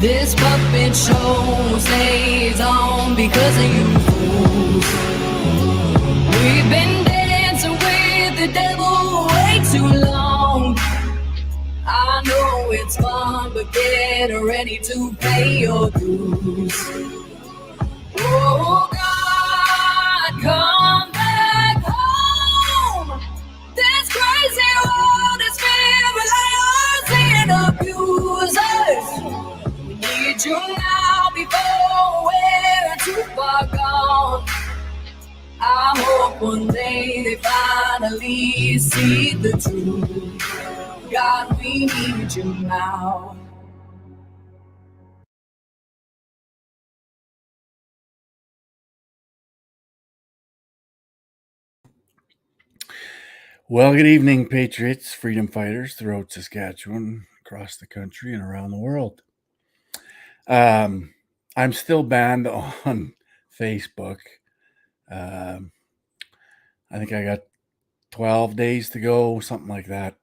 This puppet show stays on because of you fools. We've been dancing with the devil way too long. I know it's fun, but get ready to pay your dues. Oh God, come back home. This crazy world is filled with liars and abusers. We need you now before we're too far gone. I hope one day they finally see the truth. God, we need you now. Well, good evening, patriots, freedom fighters throughout Saskatchewan, across the country, and around the world. I'm still banned on Facebook. I think I got 12 days to go, something like that.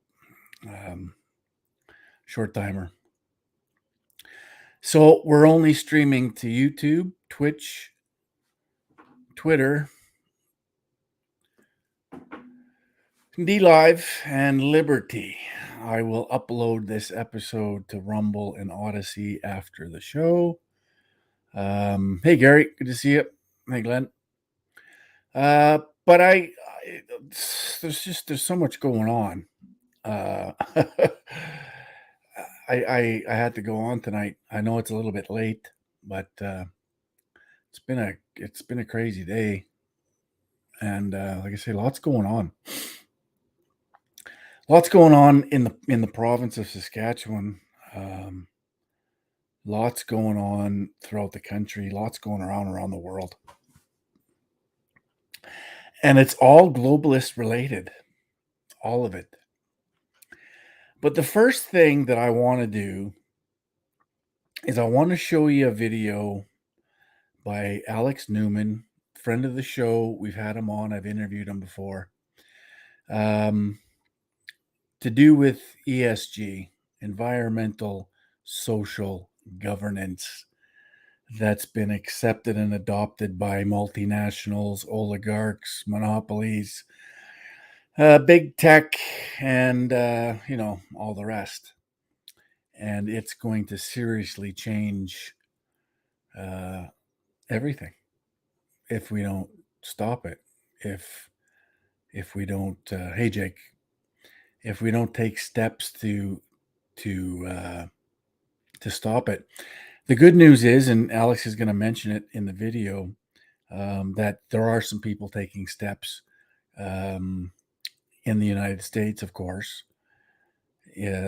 Short timer. So we're only streaming to YouTube, Twitch, Twitter, DLive, and Liberty. I will upload this episode to Rumble and Odyssey after the show. Hey, Gary, good to see you. Hey, Glenn. But there's so much going on. I had to go on tonight. I know it's a little bit late, but it's been a crazy day, and like I say, lots going on. Lots going on in the province of Saskatchewan. Lots going on throughout the country. Lots going around the world. And it's all globalist related, all of it. But the first thing that I want to do is I want to show you a video by Alex Newman, friend of the show. We've had him on. I've interviewed him before. To do with ESG, environmental, social governance, that's been accepted and adopted by multinationals, oligarchs, monopolies, big tech, and all the rest. And it's going to seriously change everything if we don't stop it. If we don't, hey Jake, if we don't take steps to stop it. The good news is, and Alex is going to mention it in the video, that there are some people taking steps in the United States, of course.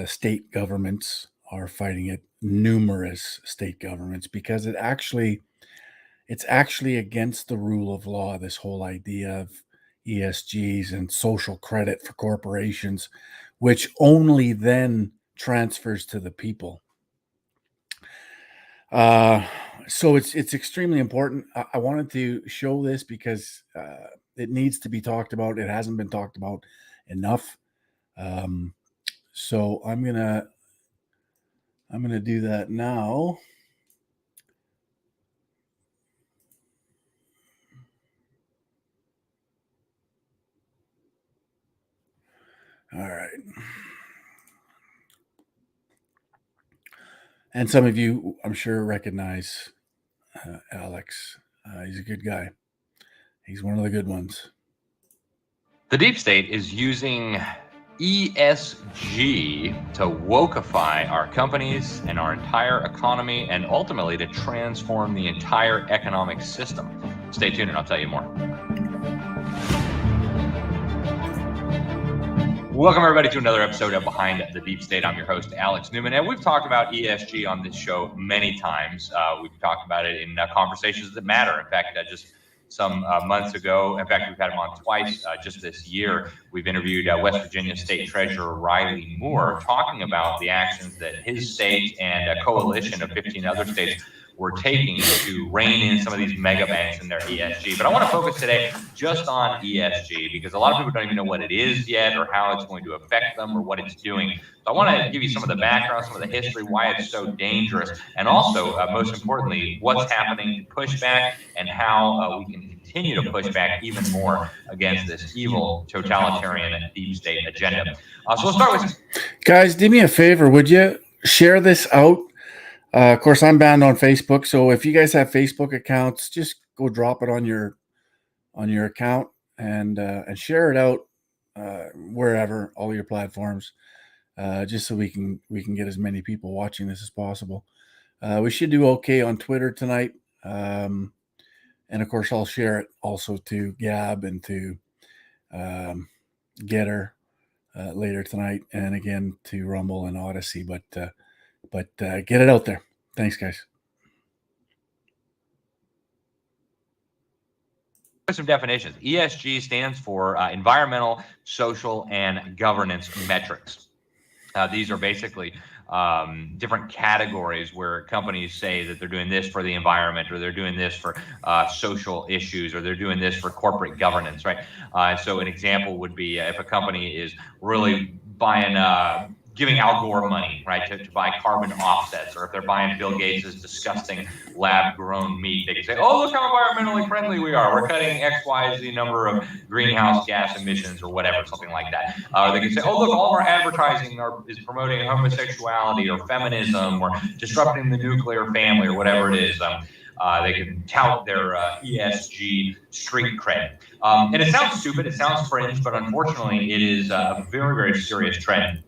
State governments are fighting it, numerous state governments, because it's actually against the rule of law, this whole idea of ESGs and social credit for corporations, which only then transfers to the people. So it's extremely important. I wanted to show this because it needs to be talked about. It hasn't been talked about enough. So I'm gonna do that now. All right. And some of you, I'm sure, recognize Alex. He's a good guy. He's one of the good ones. The deep state is using ESG to wokeify our companies and our entire economy, and ultimately to transform the entire economic system. Stay tuned and I'll tell you more. Welcome everybody to another episode of Behind the Deep State. I'm your host, Alex Newman, and we've talked about ESG on this show many times. We've talked about it in conversations that matter. In fact, just some months ago, in fact, we've had him on twice just this year. We've interviewed West Virginia State Treasurer Riley Moore, talking about the actions that his state and a coalition of 15 other states we're taking to rein in some of these mega banks and their ESG. But I want to focus today just on ESG because a lot of people don't even know what it is yet or how it's going to affect them or what it's doing. So I want to give you some of the background, some of the history, why it's so dangerous, and also, most importantly, what's happening to push back and how we can continue to push back even more against this evil totalitarian and deep state agenda. So we'll start with... Guys, do me a favor. Would you share this out? Of course, I'm banned on Facebook, so if you guys have Facebook accounts, just go drop it on your account and share it out wherever, all your platforms, just so we can get as many people watching this as possible. We should do okay on Twitter tonight, and of course, I'll share it also to Gab and to Getter later tonight, and again to Rumble and Odyssey. But get it out there. Thanks, guys. Some definitions. ESG stands for environmental, social, and governance metrics. These are basically different categories where companies say that they're doing this for the environment, or they're doing this for social issues, or they're doing this for corporate governance, right? So an example would be if a company is really buying, giving Al Gore money, right, to buy carbon offsets, or if they're buying Bill Gates' disgusting lab-grown meat, they can say, oh, look how environmentally friendly we are. We're cutting X, Y, Z number of greenhouse gas emissions or whatever, something like that. Or they can say, oh, look, all of our advertising is promoting homosexuality or feminism or disrupting the nuclear family or whatever it is. They can tout their ESG street cred. And it sounds stupid, it sounds fringe, but unfortunately it is a very, very serious trend.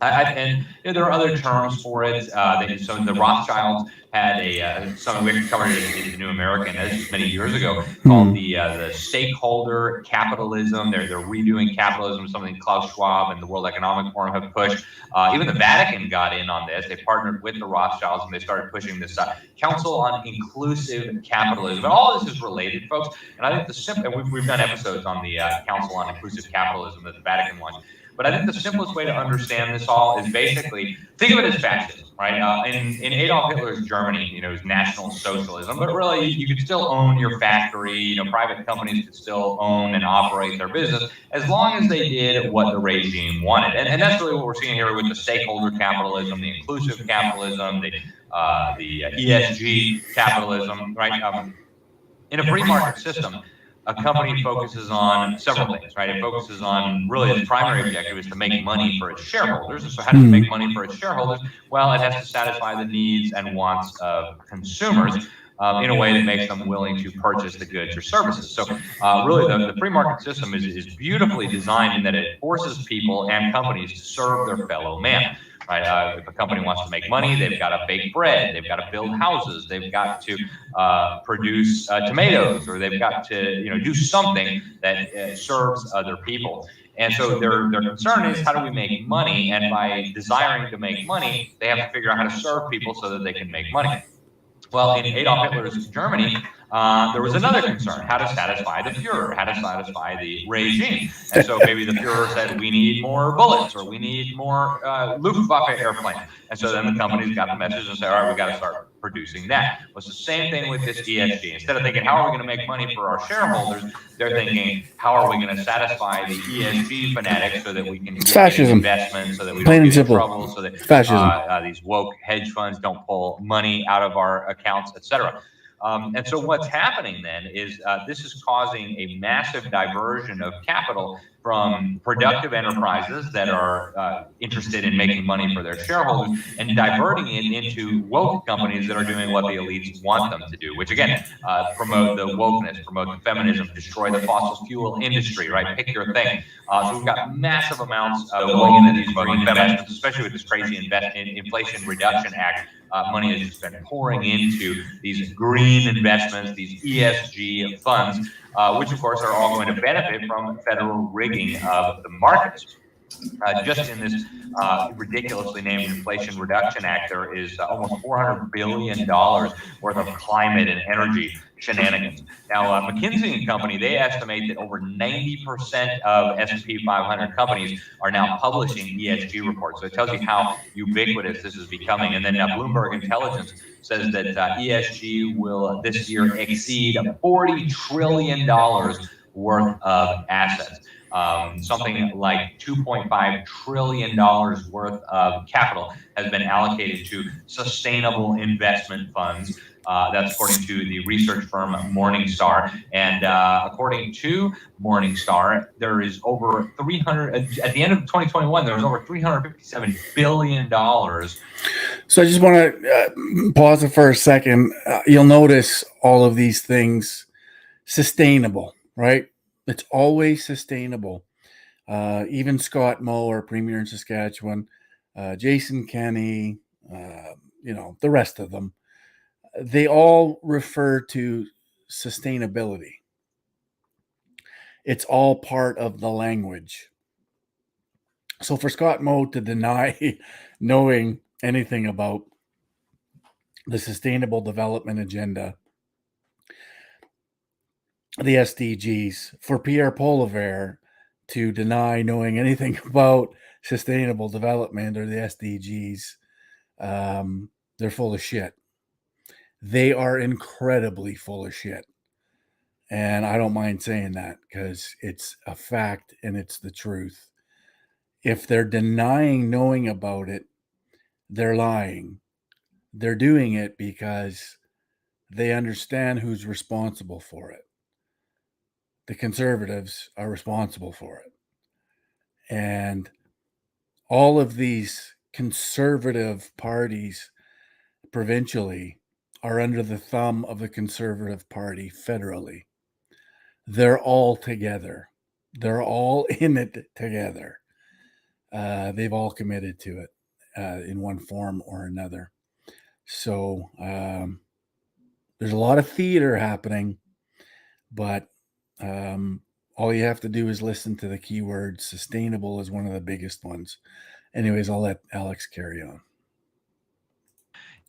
And there are other terms for it. So the Rothschilds had something we covered in the New American many years ago called the stakeholder capitalism. They're redoing capitalism, something Klaus Schwab and the World Economic Forum have pushed. Even the Vatican got in on this. They partnered with the Rothschilds and they started pushing this Council on Inclusive Capitalism. And all this is related, folks. And I think the simple, and we've done episodes on the Council on Inclusive Capitalism that the Vatican launched. But I think the simplest way to understand this all is basically, think of it as fascism, right? In Adolf Hitler's Germany, it was National Socialism, but really you could still own your factory, private companies could still own and operate their business as long as they did what the regime wanted. And that's really what we're seeing here with the stakeholder capitalism, the inclusive capitalism, the ESG capitalism, right? In a free market system, a company focuses on several things, right? It focuses on, really, its primary objective is to make money for its shareholders. And so how does it make money for its shareholders? Well, it has to satisfy the needs and wants of consumers in a way that makes them willing to purchase the goods or services. So really, the free market system is beautifully designed in that it forces people and companies to serve their fellow man. Right? If a company wants to make money, they've got to bake bread, they've got to build houses, they've got to produce tomatoes, or they've got to do something that serves other people. And so their concern is, how do we make money? And by desiring to make money, they have to figure out how to serve people so that they can make money. Well, in Adolf Hitler's Germany, there was another concern: how to satisfy the Fuhrer, how to satisfy the regime. And so maybe the Fuhrer said, we need more bullets, or we need more Luftwaffe airplanes. And so then the companies got the message and said, all right, we got to start producing that. Well, it's the same thing with this ESG. Instead of thinking, how are we going to make money for our shareholders, they're thinking, how are we going to satisfy the ESG fanatics so that we can get investments, so that we don't get in trouble, so that these woke hedge funds don't pull money out of our accounts, etc. And so what's happening then is this is causing a massive diversion of capital from productive enterprises that are interested in making money for their shareholders and diverting it into woke companies that are doing what the elites want them to do, which again, promote the wokeness, promote the feminism, destroy the fossil fuel industry, right? Pick your thing. So we've got massive amounts going into these green investments, especially with this crazy Inflation Reduction Act. Money has just been pouring into these green investments, these ESG funds, which of course are all going to benefit from federal rigging of the markets. just in this ridiculously named Inflation Reduction Act, there is almost $400 billion worth of climate and energy shenanigans. Now, McKinsey and Company, they estimate that over 90% of S&P 500 companies are now publishing ESG reports. So it tells you how ubiquitous this is becoming. And then Bloomberg Intelligence says that ESG will this year exceed $40 trillion worth of assets. Something like $2.5 trillion worth of capital has been allocated to sustainable investment funds. That's according to the research firm Morningstar. And according to Morningstar, there is over 300, at the end of 2021, there was over $357 billion. So I just want to pause it for a second. You'll notice all of these things sustainable, right? It's always sustainable. Even Scott Moe, our premier in Saskatchewan, Jason Kenney, the rest of them, they all refer to sustainability. It's all part of the language. So for Scott Moe to deny knowing anything about the Sustainable Development Agenda, the SDGs, for Pierre Poilievre to deny knowing anything about sustainable development or the SDGs, they're full of shit. They are incredibly full of shit. And I don't mind saying that because it's a fact and it's the truth. If they're denying knowing about it, they're lying. They're doing it because they understand who's responsible for it. The Conservatives are responsible for it. And all of these conservative parties provincially are under the thumb of the Conservative Party federally. They're all together. They're all in it together. They've all committed to it in one form or another. So there's a lot of theater happening, but all you have to do is listen to the keyword. Sustainable is one of the biggest ones. Anyways, I'll let Alex carry on.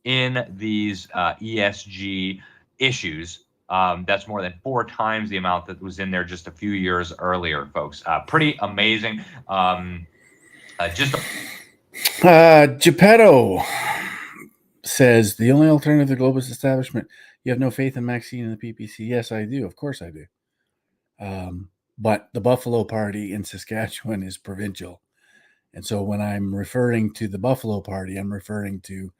In these ESG issues, that's more than 4 times the amount that was in there just a few years earlier, folks. Pretty amazing. Geppetto says, the only alternative to the globalist establishment, you have no faith in Maxine and the PPC. Yes, I do. Of course I do. But the Buffalo Party in Saskatchewan is provincial. And so when I'm referring to the Buffalo Party, I'm referring to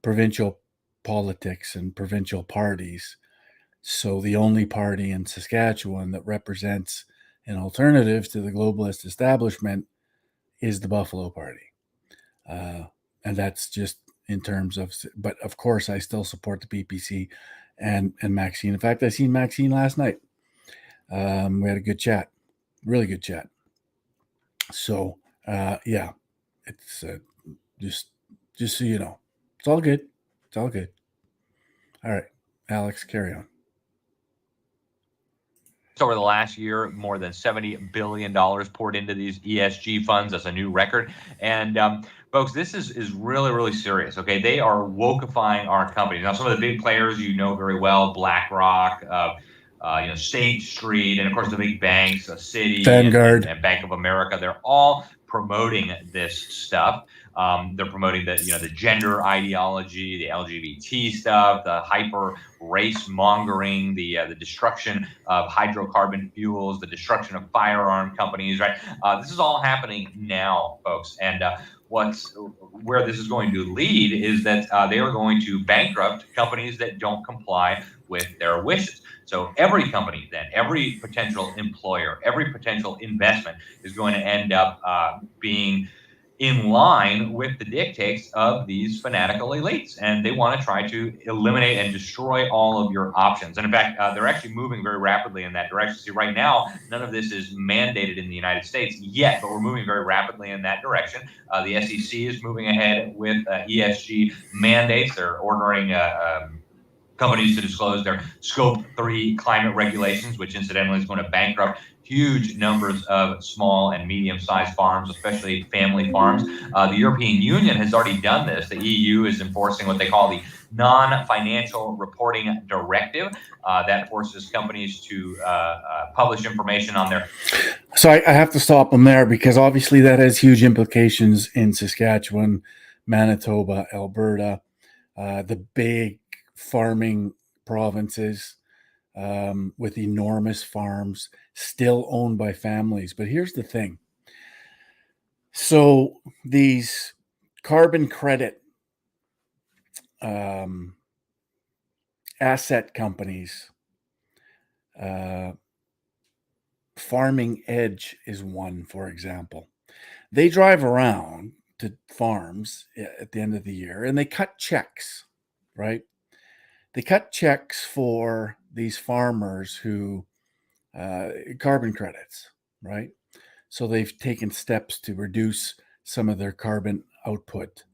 provincial politics and provincial parties. So the only party in Saskatchewan that represents an alternative to the globalist establishment is the Buffalo Party. And that's just in terms of, but of course I still support the PPC and Maxine. In fact, I seen Maxine last night. We had a good chat, really good chat. So yeah, it's just so you know, it's all good. It's all good. All right, Alex, carry on. Over the last year, more than $70 billion poured into these ESG funds. That's a new record. And folks, this is really, really serious. Okay, they are wokeifying our companies. Now, some of the big players you know very well, BlackRock, State Street, and of course the big banks, Citi, Vanguard, and Bank of America. They're all promoting this stuff. They're promoting the gender ideology, the LGBT stuff, the hyper race mongering, the destruction of hydrocarbon fuels, the destruction of firearm companies. Right, this is all happening now, folks. And where this is going to lead is that they are going to bankrupt companies that don't comply with their wishes. So every company, then, every potential employer, every potential investment is going to end up being in line with the dictates of these fanatical elites. And they want to try to eliminate and destroy all of your options. And in fact, they're actually moving very rapidly in that direction. See, right now, none of this is mandated in the United States yet, but we're moving very rapidly in that direction. The SEC is moving ahead with ESG mandates. They're ordering companies to disclose their Scope 3 climate regulations, which incidentally is going to bankrupt huge numbers of small and medium-sized farms, especially family farms. The European Union has already done this. The EU is enforcing what they call the non-financial reporting directive that forces companies to publish information on their. So I have to stop them there, because obviously that has huge implications in Saskatchewan, Manitoba, Alberta, the big farming provinces with enormous farms still owned by families. But here's the thing. So these carbon credit asset companies, Farming Edge is one, for example. They drive around to farms at the end of the year and they cut checks, right? They cut checks for these farmers who carbon credits, right? So they've taken steps to reduce some of their carbon output.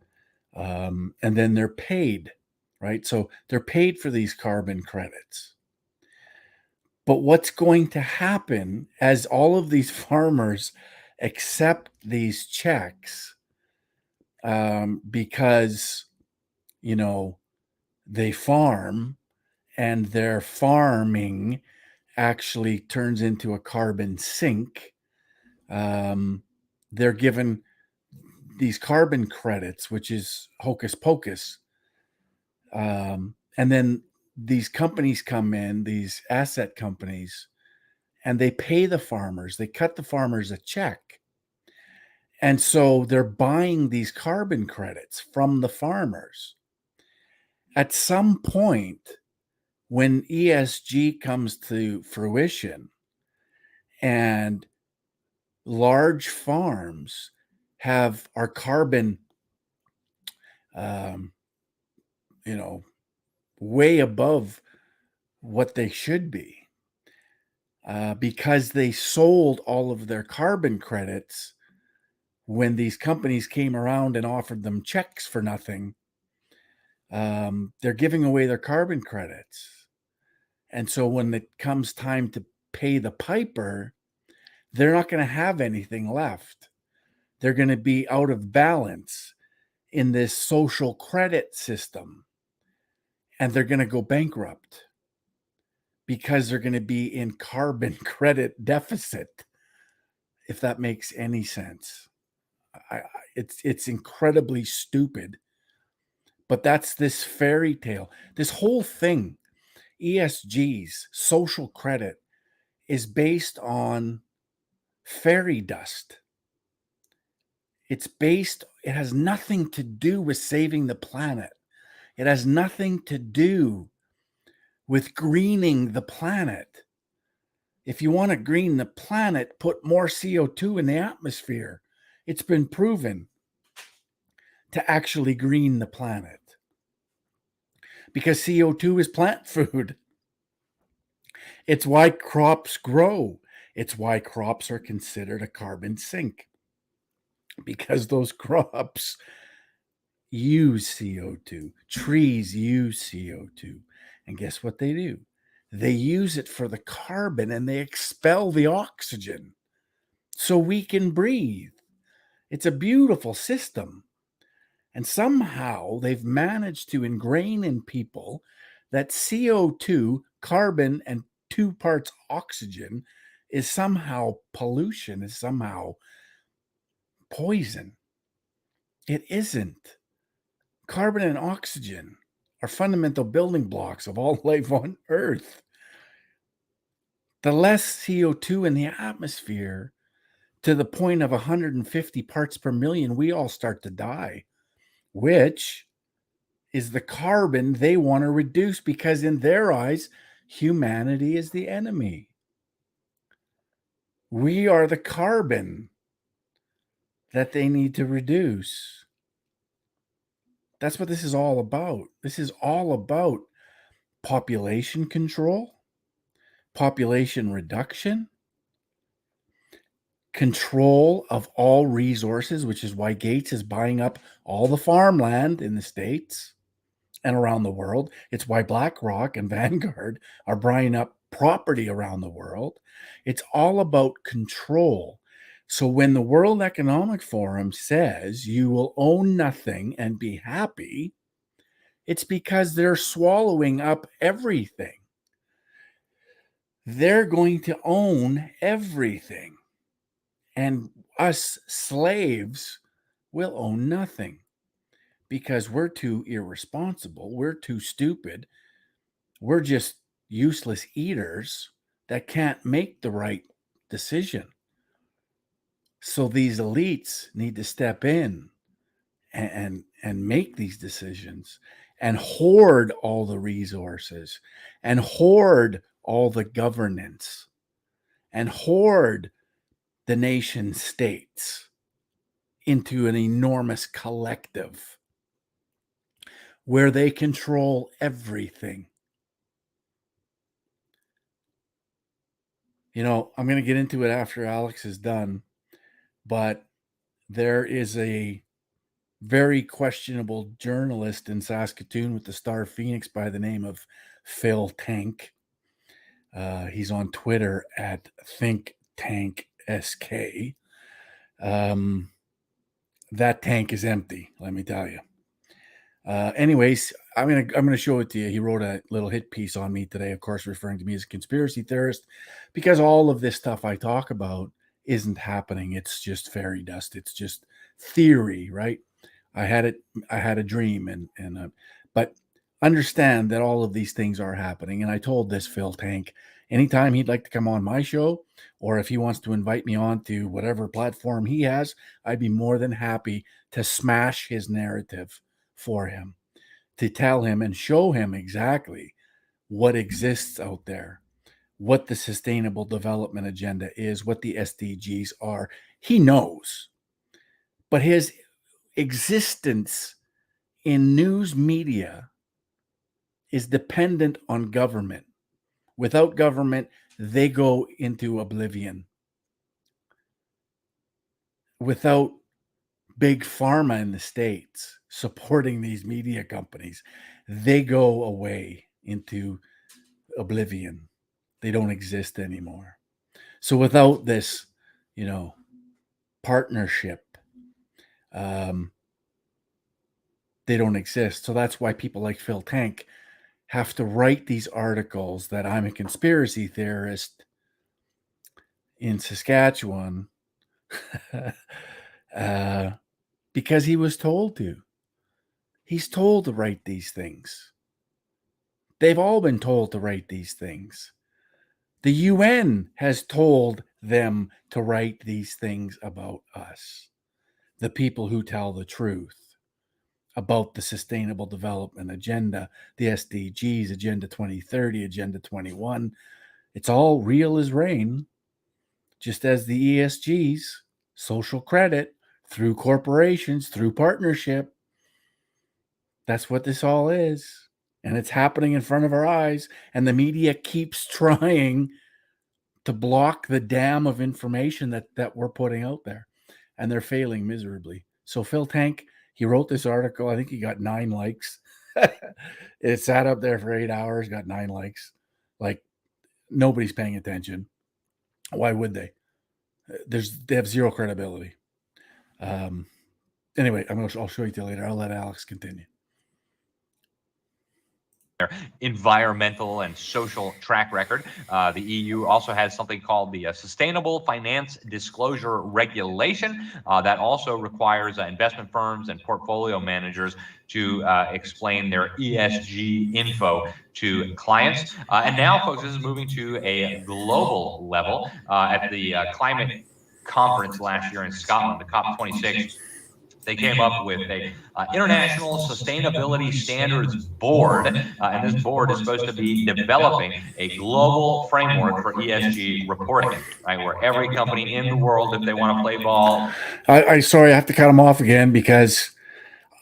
And then they're paid, right? So they're paid for these carbon credits. But what's going to happen as all of these farmers accept these checks, because, they farm and their farming actually turns into a carbon sink. They're given these carbon credits, which is hocus pocus. And then these companies come in, these asset companies, and they pay the farmers. They cut the farmers a check. And so they're buying these carbon credits from the farmers. At some point, when ESG comes to fruition and large farms are carbon, way above what they should be, because they sold all of their carbon credits when these companies came around and offered them checks for nothing. They're giving away their carbon credits. And so when it comes time to pay the piper, they're not going to have anything left. They're going to be out of balance in this social credit system, and they're going to go bankrupt because they're going to be in carbon credit deficit, if that makes any sense. It's incredibly stupid, but that's this fairy tale. This whole thing, ESG's social credit, is based on fairy dust. It has nothing to do with saving the planet. It has nothing to do with greening the planet. If you want to green the planet, put more CO2 in the atmosphere. It's been proven to actually green the planet, because CO2 is plant food. It's why crops grow. It's why crops are considered a carbon sink, because those crops use CO2. Trees use CO2. And guess what they do? They use it for the carbon and they expel the oxygen so we can breathe. It's a beautiful system. And somehow they've managed to ingrain in people that CO2, carbon, and 2 parts oxygen is somehow pollution, is somehow poison. It isn't. Carbon and oxygen are fundamental building blocks of all life on Earth. The less CO2 in the atmosphere, to the point of 150 parts per million, we all start to die, which is the carbon they want to reduce, because in their eyes, humanity is the enemy. We are the carbon that they need to reduce. That's what this is all about. This is all about population control, population reduction, control of all resources, which is why Gates is buying up all the farmland in the States and around the world. It's why BlackRock and Vanguard are buying up property around the world. It's all about control. So when the World Economic Forum says you will own nothing and be happy, it's because they're swallowing up everything. They're going to own everything. And us slaves will own nothing because we're too irresponsible. We're too stupid. We're just useless eaters that can't make the right decision. So these elites need to step in and make these decisions and hoard all the resources and hoard all the governance and hoard the nation states into an enormous collective where they control everything. You know, I'm going to get into it after Alex is done, but there is a very questionable journalist in Saskatoon with the Star Phoenix by the name of Phil Tank. He's on Twitter at ThinkTankSK. That tank is empty, let me tell you. Anyways, I'm gonna show it to you. He wrote a little hit piece on me today, of course, referring to me as a conspiracy theorist, because all of this stuff I talk about isn't happening. It's just fairy dust. It's just theory, right? I had a dream, but understand that all of these things are happening. And I told this Phil Tank, anytime he'd like to come on my show, or if he wants to invite me on to whatever platform he has, I'd be more than happy to smash his narrative for him, to tell him and show him exactly what exists out there, what the Sustainable Development Agenda is, what the SDGs are. He knows, but his existence in news media is dependent on government. Without government, they go into oblivion. Without big pharma in the States supporting these media companies, they go away into oblivion. They don't exist anymore. So without this, partnership, they don't exist. So that's why people like Phil Tank have to write these articles that I'm a conspiracy theorist in Saskatchewan because he was told to. He's told to write these things. They've all been told to write these things. The UN has told them to write these things about us, the people who tell the truth about the Sustainable Development Agenda, the SDGs, Agenda 2030, Agenda 21. It's all real as rain, just as the ESGs, social credit, through corporations, through partnership. That's what this all is. And it's happening in front of our eyes. And the media keeps trying to block the dam of information that we're putting out there. And they're failing miserably. So Phil Tank, he wrote this article. I think he got 9 likes. It sat up there for 8 hours, got 9 likes. Like, nobody's paying attention. Why would they? They have zero credibility. Anyway, I'll show you later. I'll let Alex continue. Their environmental and social track record. The EU also has something called the Sustainable Finance Disclosure Regulation that also requires investment firms and portfolio managers to explain their ESG info to clients. And now, folks, this is moving to a global level. At the climate conference last year in Scotland, the COP26, they came up with a International Sustainability Standards Board, and this board is supposed to be developing a global framework for ESG reporting, right? Where every company in the world, if they want to play ball. Sorry, I have to cut them off again because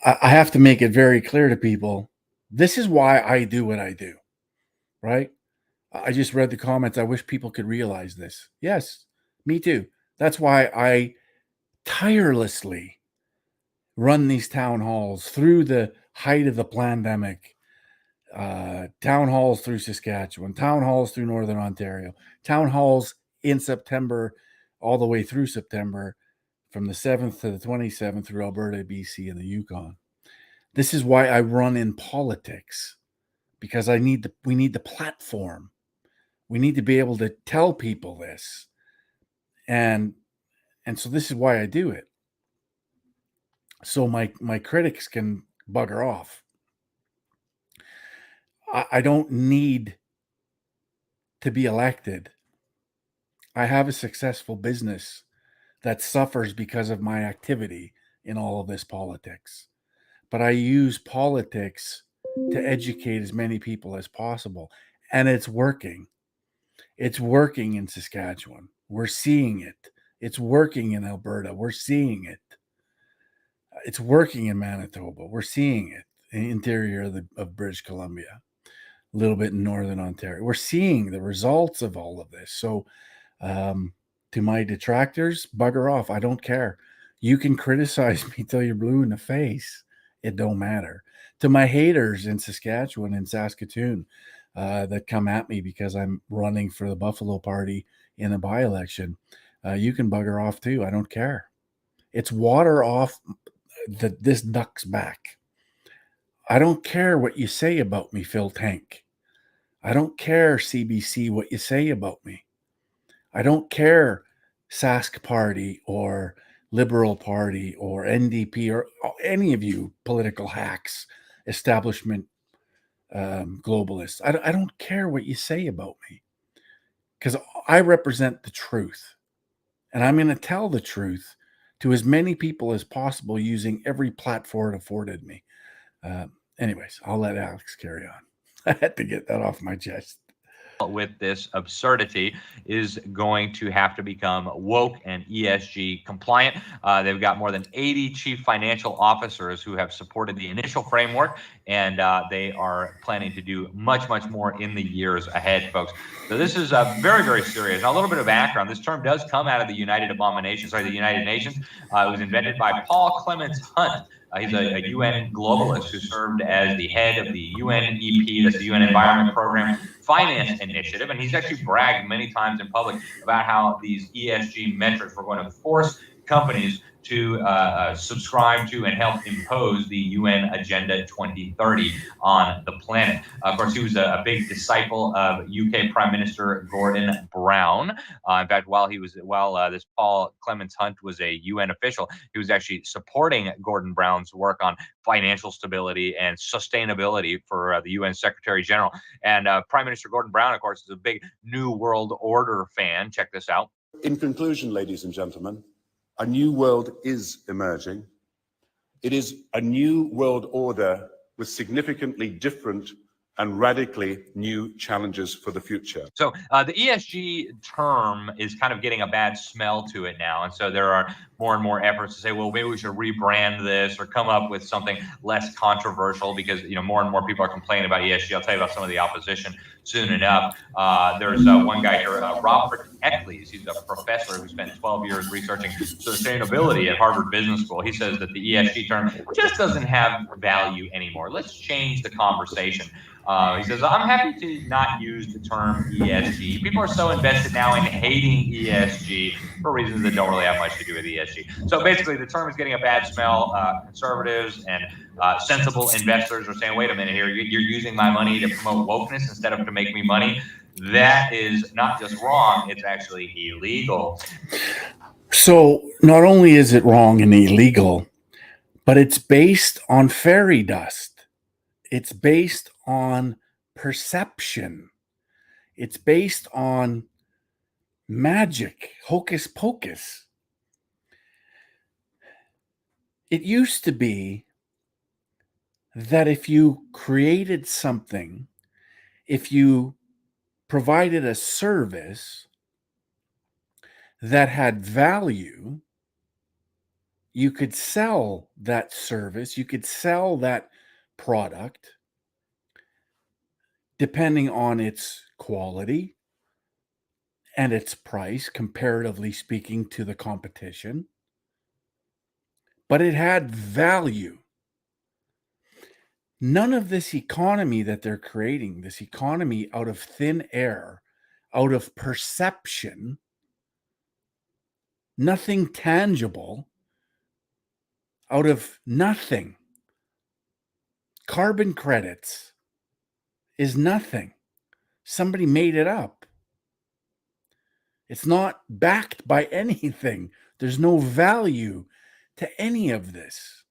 I have to make it very clear to people. This is why I do what I do, right? I just read the comments. I wish people could realize this. Yes, me too. That's why I tirelessly run these town halls through the height of the pandemic, town halls through Saskatchewan, town halls through Northern Ontario, town halls in September, all the way through September, from the 7th to the 27th through Alberta, BC, and the Yukon. This is why I run in politics, because we need the platform. We need to be able to tell people this. And so this is why I do it. So my critics can bugger off. I don't need to be elected. I have a successful business that suffers because of my activity in all of this politics. But I use politics to educate as many people as possible. And it's working. It's working in Saskatchewan. We're seeing it. It's working in Alberta. We're seeing it. It's working in Manitoba. We're seeing it in the interior of British Columbia, a little bit in Northern Ontario. We're seeing the results of all of this. So to my detractors, bugger off. I don't care. You can criticize me till you're blue in the face. It don't matter. To my haters in Saskatchewan and Saskatoon that come at me because I'm running for the Buffalo Party in a by-election, you can bugger off too. I don't care. It's water off this duck's back. I don't care what you say about me, Phil Tank. I don't care, CBC, what you say about me. I don't care, Sask Party or Liberal Party or NDP or any of you political hacks, establishment globalists. I don't care what you say about me, because I represent the truth. And I'm going to tell the truth to as many people as possible using every platform afforded me. Anyways, I'll let Alex carry on. I had to get that off my chest. With this absurdity is going to have to become woke and ESG compliant. They've got more than 80 chief financial officers who have supported the initial framework, and they are planning to do much, much more in the years ahead, folks. So this is very, very serious. Now, a little bit of background. This term does come out of the United Nations. It was invented by Paul Clements Hunt. He's a UN globalist who served as the head of the UNEP, that's the UN Environment Program Finance Initiative. And he's actually bragged many times in public about how these ESG metrics were going to force companies to subscribe to and help impose the UN Agenda 2030 on the planet. Of course, he was a big disciple of UK Prime Minister Gordon Brown. In fact, while this Paul Clements Hunt was a UN official, he was actually supporting Gordon Brown's work on financial stability and sustainability for the UN Secretary General. And Prime Minister Gordon Brown, of course, is a big New World Order fan. Check this out. In conclusion, ladies and gentlemen, a new world is emerging. It is a new world order with significantly different and radically new challenges for the future. So the ESG term is kind of getting a bad smell to it now. And so there are more and more efforts to say, well, maybe we should rebrand this or come up with something less controversial, because, you know, more and more people are complaining about ESG. I'll tell you about some of the opposition soon enough. There's one guy here, Robert Eccles. He's a professor who spent 12 years researching sustainability at Harvard Business School. He says that the ESG term just doesn't have value anymore. Let's change the conversation. He says, I'm happy to not use the term ESG. People are so invested now in hating ESG for reasons that don't really have much to do with ESG. So basically, the term is getting a bad smell. Conservatives and sensible investors are saying, wait a minute here, you're using my money to promote wokeness instead of to make me money. That is not just wrong, it's actually illegal. So not only is it wrong and illegal, but it's based on fairy dust. It's based on perception. It's based on magic, hocus pocus. It used to be that if you created something, if you provided a service that had value, you could sell that service, you could sell that product depending on its quality and its price, comparatively speaking to the competition. But it had value. None of this economy that they're creating, this economy out of thin air, out of perception, nothing tangible, out of nothing. Carbon credits is nothing. Somebody made it up. It's not backed by anything. There's no value to any of this,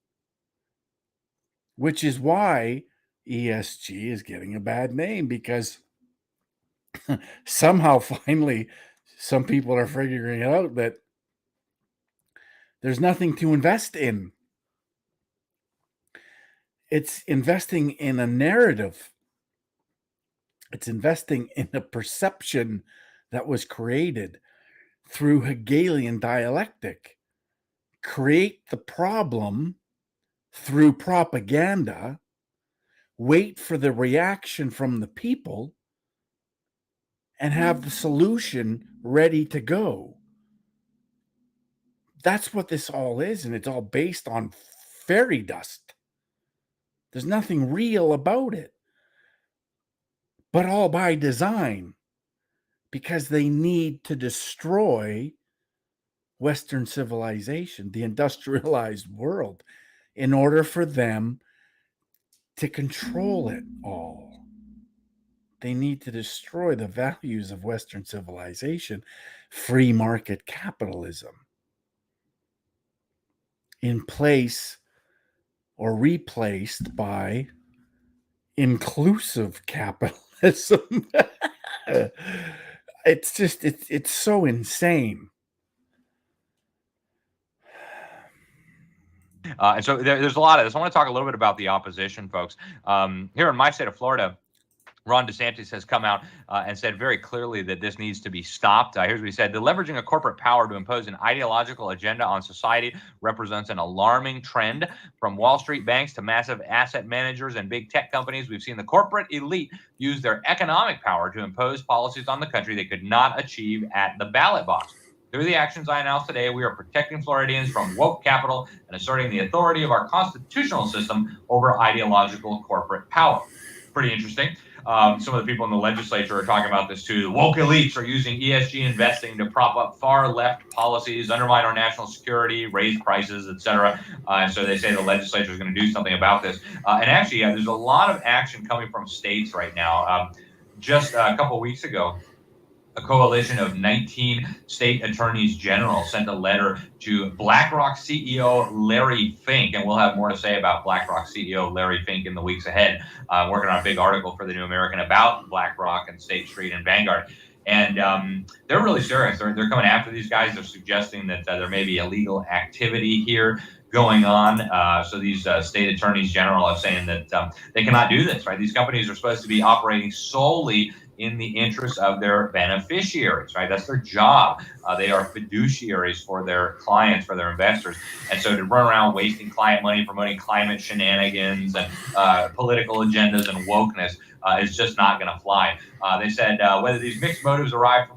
which is why ESG is getting a bad name, because somehow finally some people are figuring it out that there's nothing to invest in. It's investing in a narrative. It's investing in a perception that was created through Hegelian dialectic. Create the problem through propaganda, wait for the reaction from the people, and have the solution ready to go. That's what this all is, and it's all based on fairy dust. There's nothing real about it, but all by design, because they need to destroy Western civilization, the industrialized world, in order for them to control it all. They need to destroy the values of Western civilization, free market capitalism, in place or replaced by inclusive capitalism. It's so insane. And so there's a lot of this. I want to talk a little bit about the opposition, folks. Here in my state of Florida, Ron DeSantis has come out and said very clearly that this needs to be stopped. Here's what he said. The leveraging of corporate power to impose an ideological agenda on society represents an alarming trend. From Wall Street banks to massive asset managers and big tech companies, we've seen the corporate elite use their economic power to impose policies on the country they could not achieve at the ballot box. Through the actions I announced today, we are protecting Floridians from woke capital and asserting the authority of our constitutional system over ideological corporate power. Pretty interesting. Some of the people in the legislature are talking about this too. The woke elites are using ESG investing to prop up far left policies, undermine our national security, raise prices, etc. So they say the legislature is going to do something about this. And actually, there's a lot of action coming from states right now. Just a couple of weeks ago, a coalition of 19 state attorneys general sent a letter to BlackRock CEO Larry Fink, and we'll have more to say about BlackRock CEO Larry Fink in the weeks ahead. Working on a big article for the New American about BlackRock and State Street and Vanguard. And they're really serious. They're coming after these guys. They're suggesting that there may be illegal activity here going on. So these state attorneys general are saying that they cannot do this, right? These companies are supposed to be operating solely in the interest of their beneficiaries, right? That's their job. They are fiduciaries for their clients, for their investors. And so to run around wasting client money, promoting climate shenanigans and political agendas and wokeness is just not going to fly. They said whether these mixed motives arise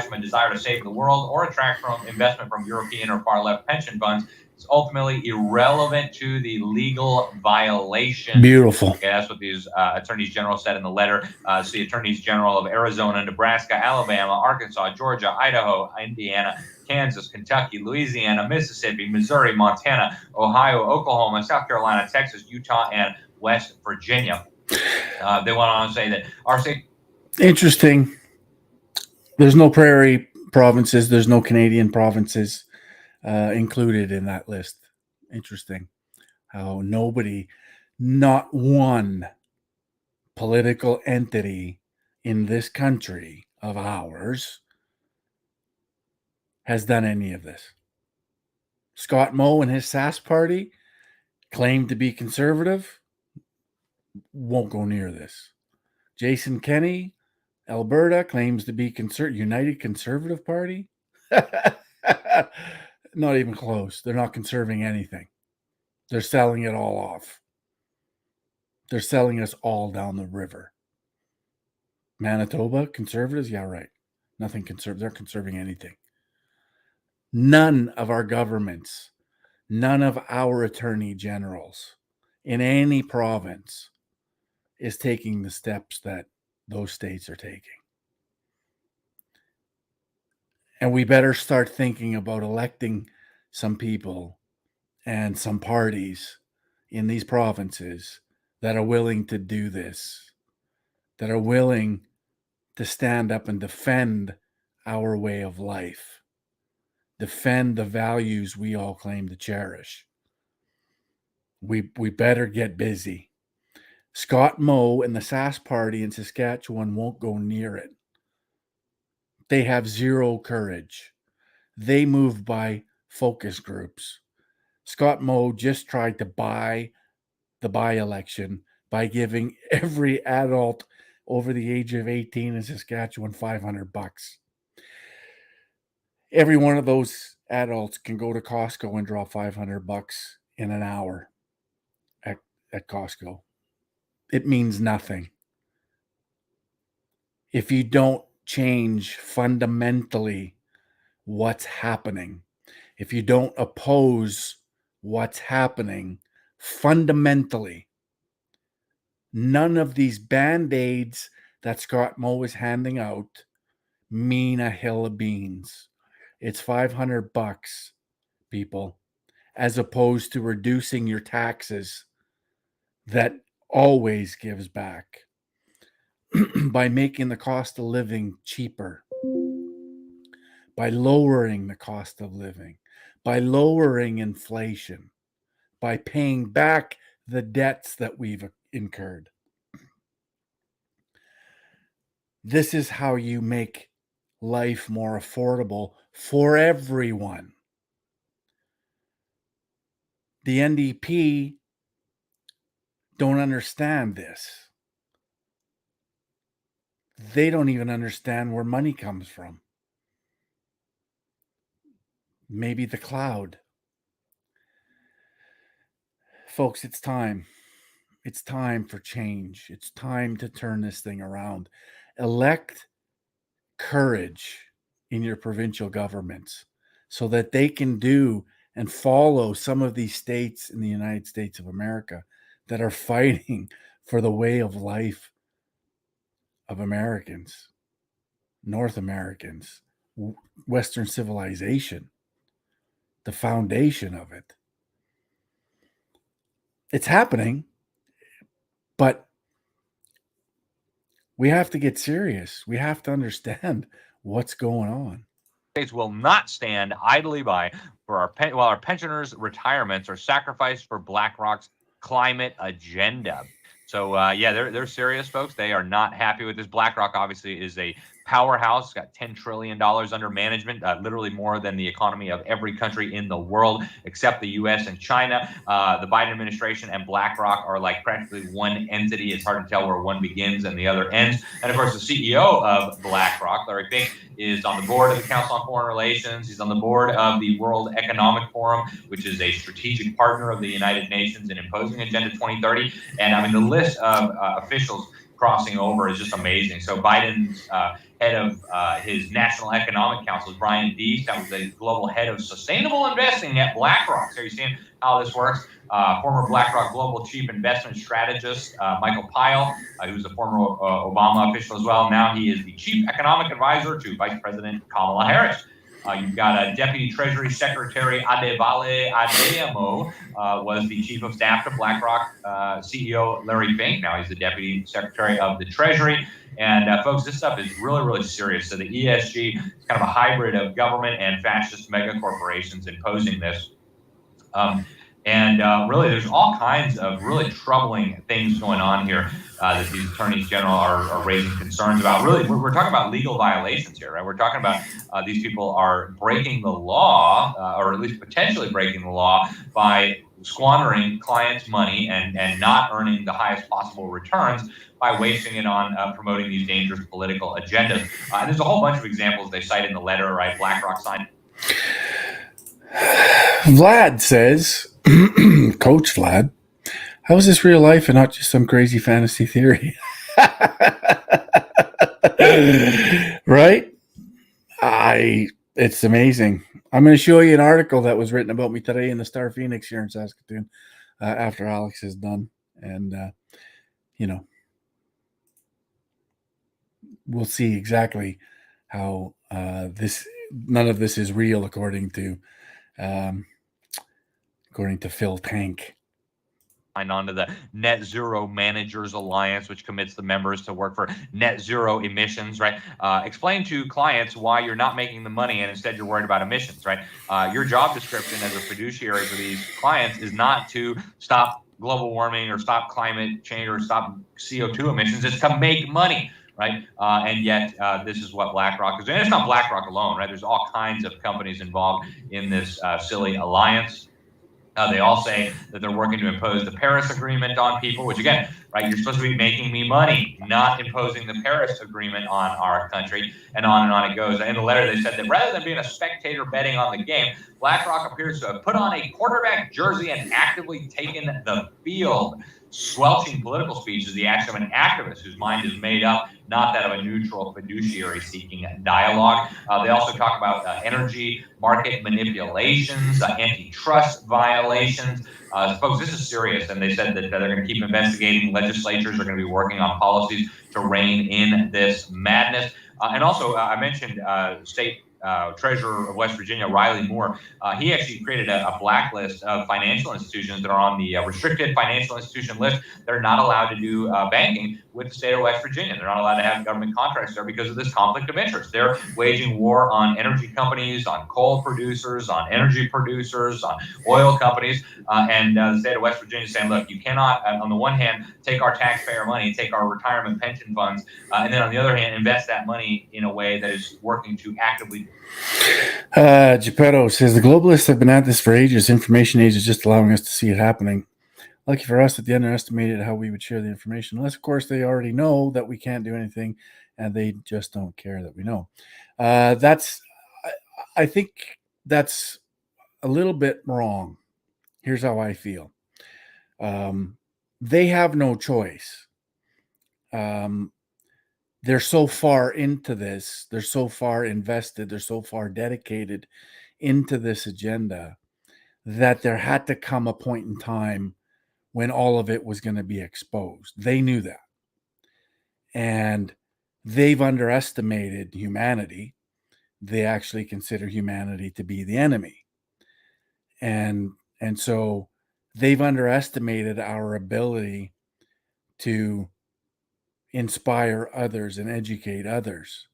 from a desire to save the world or attract from investment from European or far left pension funds, it's ultimately irrelevant to the legal violation. Beautiful. Okay, that's what these attorneys general said in the letter. It's the attorneys general of Arizona, Nebraska, Alabama, Arkansas, Georgia, Idaho, Indiana, Kansas, Kentucky, Louisiana, Mississippi, Missouri, Montana, Ohio, Oklahoma, South Carolina, Texas, Utah, and West Virginia. They went on to say that our state. Interesting. There's no prairie provinces. There's no Canadian provinces included in that list. Interesting how nobody, not one political entity in this country of ours has done any of this. Scott Moe and his Sass party claimed to be conservative, won't go near this. Jason Kenney, Alberta, claims to be United Conservative Party. Not even close. They're not conserving anything. They're selling it all off. They're selling us all down the river. Manitoba, conservatives? Yeah, right. Nothing conservative. They're conserving anything. None of our governments, none of our attorney generals in any province is taking the steps that those states are taking. And we better start thinking about electing some people and some parties in these provinces that are willing to do this, that are willing to stand up and defend our way of life, defend the values we all claim to cherish. We better get busy. Scott Moe and the Sask Party in Saskatchewan won't go near it. They have zero courage. They move by focus groups. Scott Moe just tried to buy the by-election by giving every adult over the age of 18 in Saskatchewan $500. Every one of those adults can go to Costco and draw $500 in an hour at Costco. It means nothing. If you don't change fundamentally what's happening, if you don't oppose what's happening fundamentally, none of these Band-Aids that Scott Moe is handing out mean a hill of beans. It's $500, people, as opposed to reducing your taxes that always gives back by making the cost of living cheaper, by lowering the cost of living, by lowering inflation, by paying back the debts that we've incurred. This is how you make life more affordable for everyone. The NDP don't understand this. They don't even understand where money comes from. Maybe the cloud. Folks, it's time. It's time for change. It's time to turn this thing around. Elect courage in your provincial governments so that they can do and follow some of these states in the United States of America that are fighting for the way of life of Americans, North Americans, Western civilization, the foundation of it. It's happening, but we have to get serious. We have to understand what's going on. States will not stand idly by for while our pensioners' retirements are sacrificed for BlackRock's climate agenda. So yeah, they're serious, folks. They are not happy with this. BlackRock obviously is a powerhouse. It's got $10 trillion under management, literally more than the economy of every country in the world except the U.S. and China. The Biden administration and BlackRock are like practically one entity. It's hard to tell where one begins and the other ends. And of course, the CEO of BlackRock, Larry Fink, is on the board of the Council on Foreign Relations. He's on the board of the World Economic Forum, which is a strategic partner of the United Nations in imposing Agenda 2030. And I mean, the list of officials crossing over is just amazing. So Biden's head of his National Economic Council is Brian Deese. That was the global head of sustainable investing at BlackRock. So you're seeing how this works. Former BlackRock global chief investment strategist Michael Pyle, who's a former Obama official as well. Now he is the chief economic advisor to Vice President Kamala Harris. You've got Deputy Treasury Secretary Adewale Adeyemo was the chief of staff to BlackRock CEO Larry Fink. Now he's the Deputy Secretary of the Treasury. And folks, this stuff is really, really serious. So the ESG is kind of a hybrid of government and fascist mega corporations imposing this. Really, there's all kinds of really troubling things going on here that these attorneys general are raising concerns about. Really, we're talking about legal violations here, right? We're talking about these people are breaking the law, or at least potentially breaking the law by squandering clients' money and not earning the highest possible returns by wasting it on promoting these dangerous political agendas. There's a whole bunch of examples they cite in the letter, right? BlackRock signed. Vlad says, Coach Vlad, how is this real life and not just some crazy fantasy theory? Right? It's amazing. I'm going to show you an article that was written about me today in the Star Phoenix here in Saskatoon. after Alex is done. And, we'll see exactly how none of this is real, according to Phil Tank. Onto the Net Zero Managers Alliance, which commits the members to work for net zero emissions, right? Explain to clients why you're not making the money and instead you're worried about emissions, right? Your job description as a fiduciary for these clients is not to stop global warming or stop climate change or stop CO2 emissions. It's to make money, right? And yet this is what BlackRock is doing. And it's not BlackRock alone, right? There's all kinds of companies involved in this silly alliance. They all say that they're working to impose the Paris Agreement on people, which again, right, you're supposed to be making me money, not imposing the Paris Agreement on our country, and on it goes. In the letter, they said that rather than being a spectator betting on the game, BlackRock appears to have put on a quarterback jersey and actively taken the field. Squelching political speech is the action of an activist whose mind is made up, not that of a neutral fiduciary seeking dialogue. They also talk about energy market manipulations, antitrust violations. Folks, this is serious, and they said that they're going to keep investigating. Legislatures are going to be working on policies to rein in this madness. And also, I mentioned State Treasurer of West Virginia, Riley Moore. He actually created a blacklist of financial institutions that are on the restricted financial institution list. They're not allowed to do banking with the state of West Virginia. They're not allowed to have government contracts there because of this conflict of interest. They're waging war on energy companies, on coal producers, on energy producers, on oil companies. And the state of West Virginia is saying, look, you cannot, on the one hand, take our taxpayer money, take our retirement pension funds, and then on the other hand, invest that money in a way that is working to actively. Geppetto says the globalists have been at this for ages. Information age is just allowing us to see it happening. Lucky for us that they underestimated how we would share the information. Unless, of course, they already know that we can't do anything, and they just don't care that we know. I think that's a little bit wrong. Here's how I feel. They have no choice. They're so far into this. They're so far invested. They're so far dedicated into this agenda that there had to come a point in time when all of it was going to be exposed. They knew that. And they've underestimated humanity. They actually consider humanity to be the enemy. And so they've underestimated our ability to inspire others and educate others.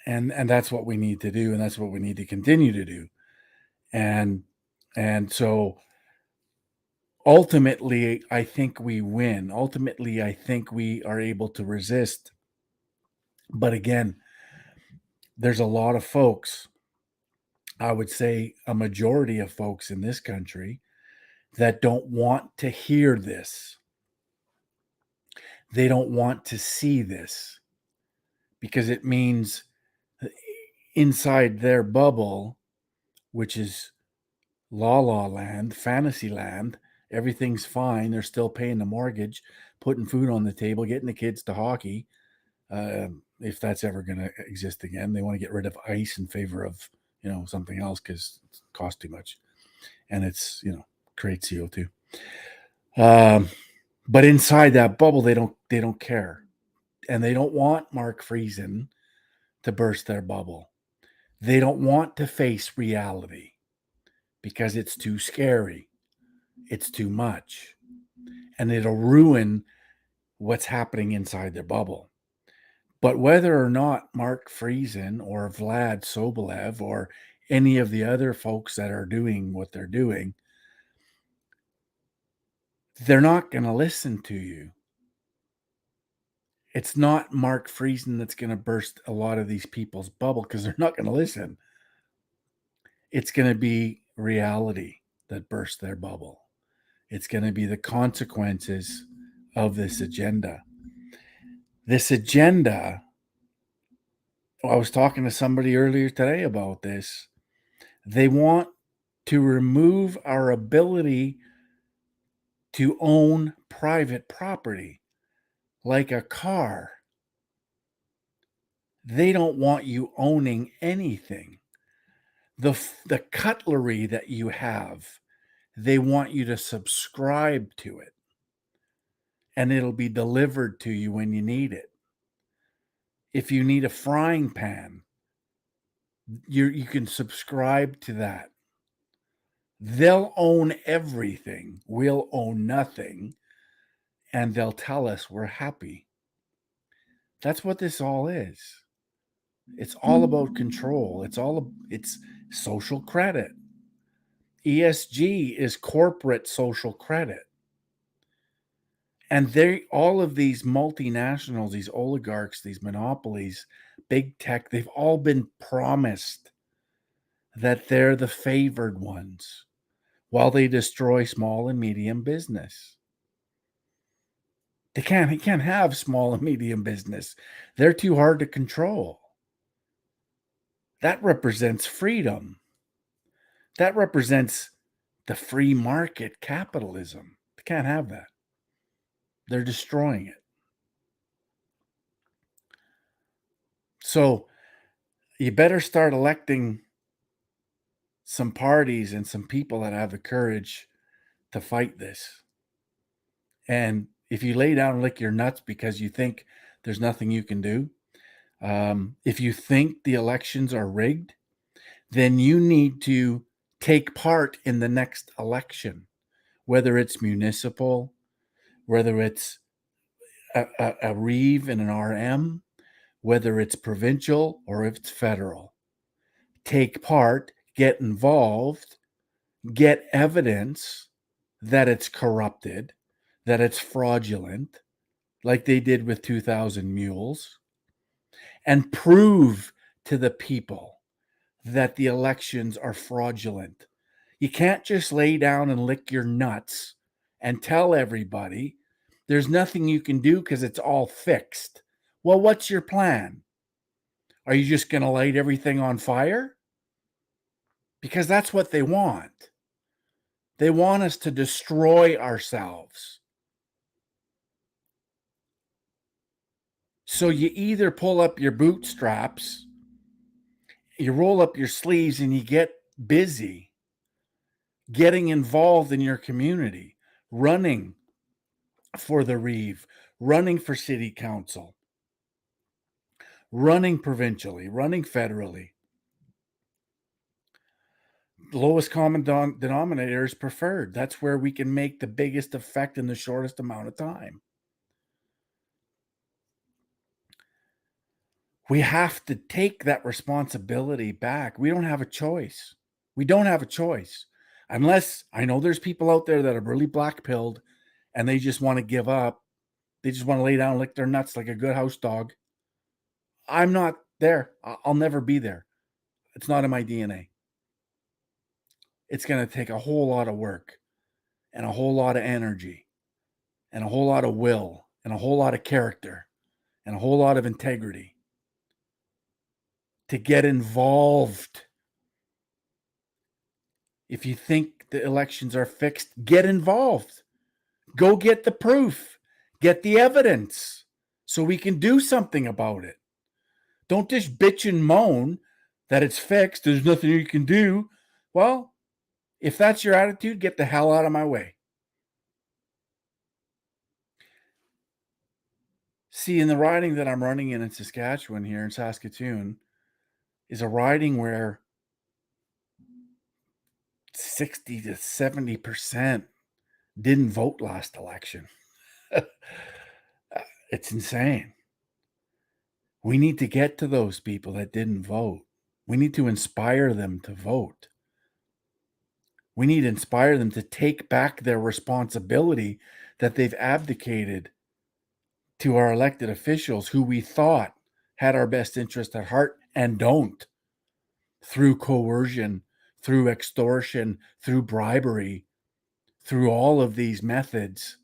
And that's what we need to do. And that's what we need to continue to do. And so ultimately, I think we win. Ultimately, I think we are able to resist. But again, there's a lot of folks, I would say a majority of folks in this country, that don't want to hear this. They don't want to see this because it means inside their bubble, which is la land, fantasy land, everything's fine. They're still paying the mortgage, putting food on the table, getting the kids to hockey. If that's ever going to exist again, they want to get rid of ice in favor of, something else because it costs too much and it's, creates CO2. But inside that bubble, they don't care. And they don't want Mark Friesen to burst their bubble. They don't want to face reality because it's too scary. It's too much. And it'll ruin what's happening inside their bubble. But whether or not Mark Friesen or Vlad Sobolev or any of the other folks that are doing what they're doing, they're not going to listen to you. It's not Mark Friesen that's going to burst a lot of these people's bubble because they're not going to listen. It's going to be reality that bursts their bubble. It's going to be the consequences of this agenda. This agenda, I was talking to somebody earlier today about this. They want to remove our ability to own private property, like a car. They don't want you owning anything. The cutlery that you have, They want you to subscribe to it, and it'll be delivered to you when you need it. If you need a frying pan, you can subscribe to that. They'll own everything. We'll own nothing. And they'll tell us we're happy. That's what this all is. It's all about control. It's social credit. ESG is corporate social credit. And all of these multinationals, these oligarchs, these monopolies, big tech, they've all been promised that they're the favored ones while they destroy small and medium business. You can't have small and medium business. They're too hard to control. That represents freedom. That represents the free market capitalism. They can't have that. They're destroying it. So you better start electing some parties and some people that have the courage to fight this. And if you lay down and lick your nuts because you think there's nothing you can do, if you think the elections are rigged, then you need to take part in the next election, whether it's municipal, whether it's a reeve and an RM, whether it's provincial or if it's federal. Take part, get involved, get evidence that it's corrupted, that it's fraudulent, like they did with 2,000 mules, and prove to the people that the elections are fraudulent. You can't just lay down and lick your nuts and tell everybody there's nothing you can do because it's all fixed. Well, what's your plan? Are you just going to light everything on fire? Because that's what they want. They want us to destroy ourselves. So you either pull up your bootstraps, you roll up your sleeves, and you get busy getting involved in your community, running for the Reeve, running for city council, running provincially, running federally. The lowest common denominator is preferred. That's where we can make the biggest effect in the shortest amount of time. We have to take that responsibility back. We don't have a choice. We don't have a choice. Unless, I know there's people out there that are really black-pilled and they just want to give up. They just want to lay down and lick their nuts like a good house dog. I'm not there. I'll never be there. It's not in my DNA. It's going to take a whole lot of work and a whole lot of energy and a whole lot of will and a whole lot of character and a whole lot of integrity to get involved. If you think the elections are fixed, get involved. Go get the proof. Get the evidence so we can do something about it. Don't just bitch and moan that it's fixed. There's nothing you can do. Well, if that's your attitude, get the hell out of my way. See, in the riding that I'm running in Saskatchewan here in Saskatoon is a riding where 60 to 70% didn't vote last election. It's insane. We need to get to those people that didn't vote. We need to inspire them to vote. We need to inspire them to take back their responsibility that they've abdicated to our elected officials who we thought had our best interest at heart and don't, through coercion, through extortion, through bribery, through all of these methods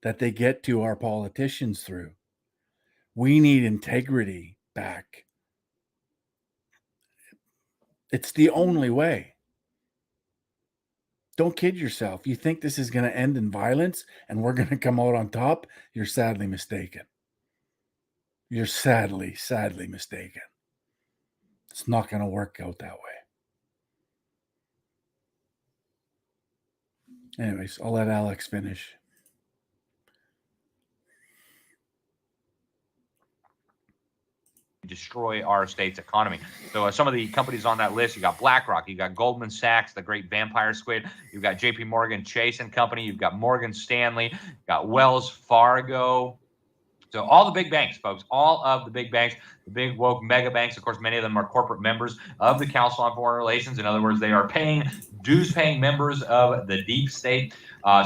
that they get to our politicians through. We need integrity back. It's the only way. Don't kid yourself. You think this is going to end in violence and we're going to come out on top? You're sadly mistaken. You're sadly mistaken. It's not going to work out that way. Anyways, I'll let Alex finish. Destroy our state's economy. So some of the companies on that list, you got BlackRock, you got Goldman Sachs, the great vampire squid, you've got JP Morgan Chase and Company, you've got Morgan Stanley, you've got Wells Fargo. So all the big banks, folks, all of the big banks, the big woke mega banks, of course, many of them are corporate members of the Council on Foreign Relations. In other words, they are dues-paying members of the deep state.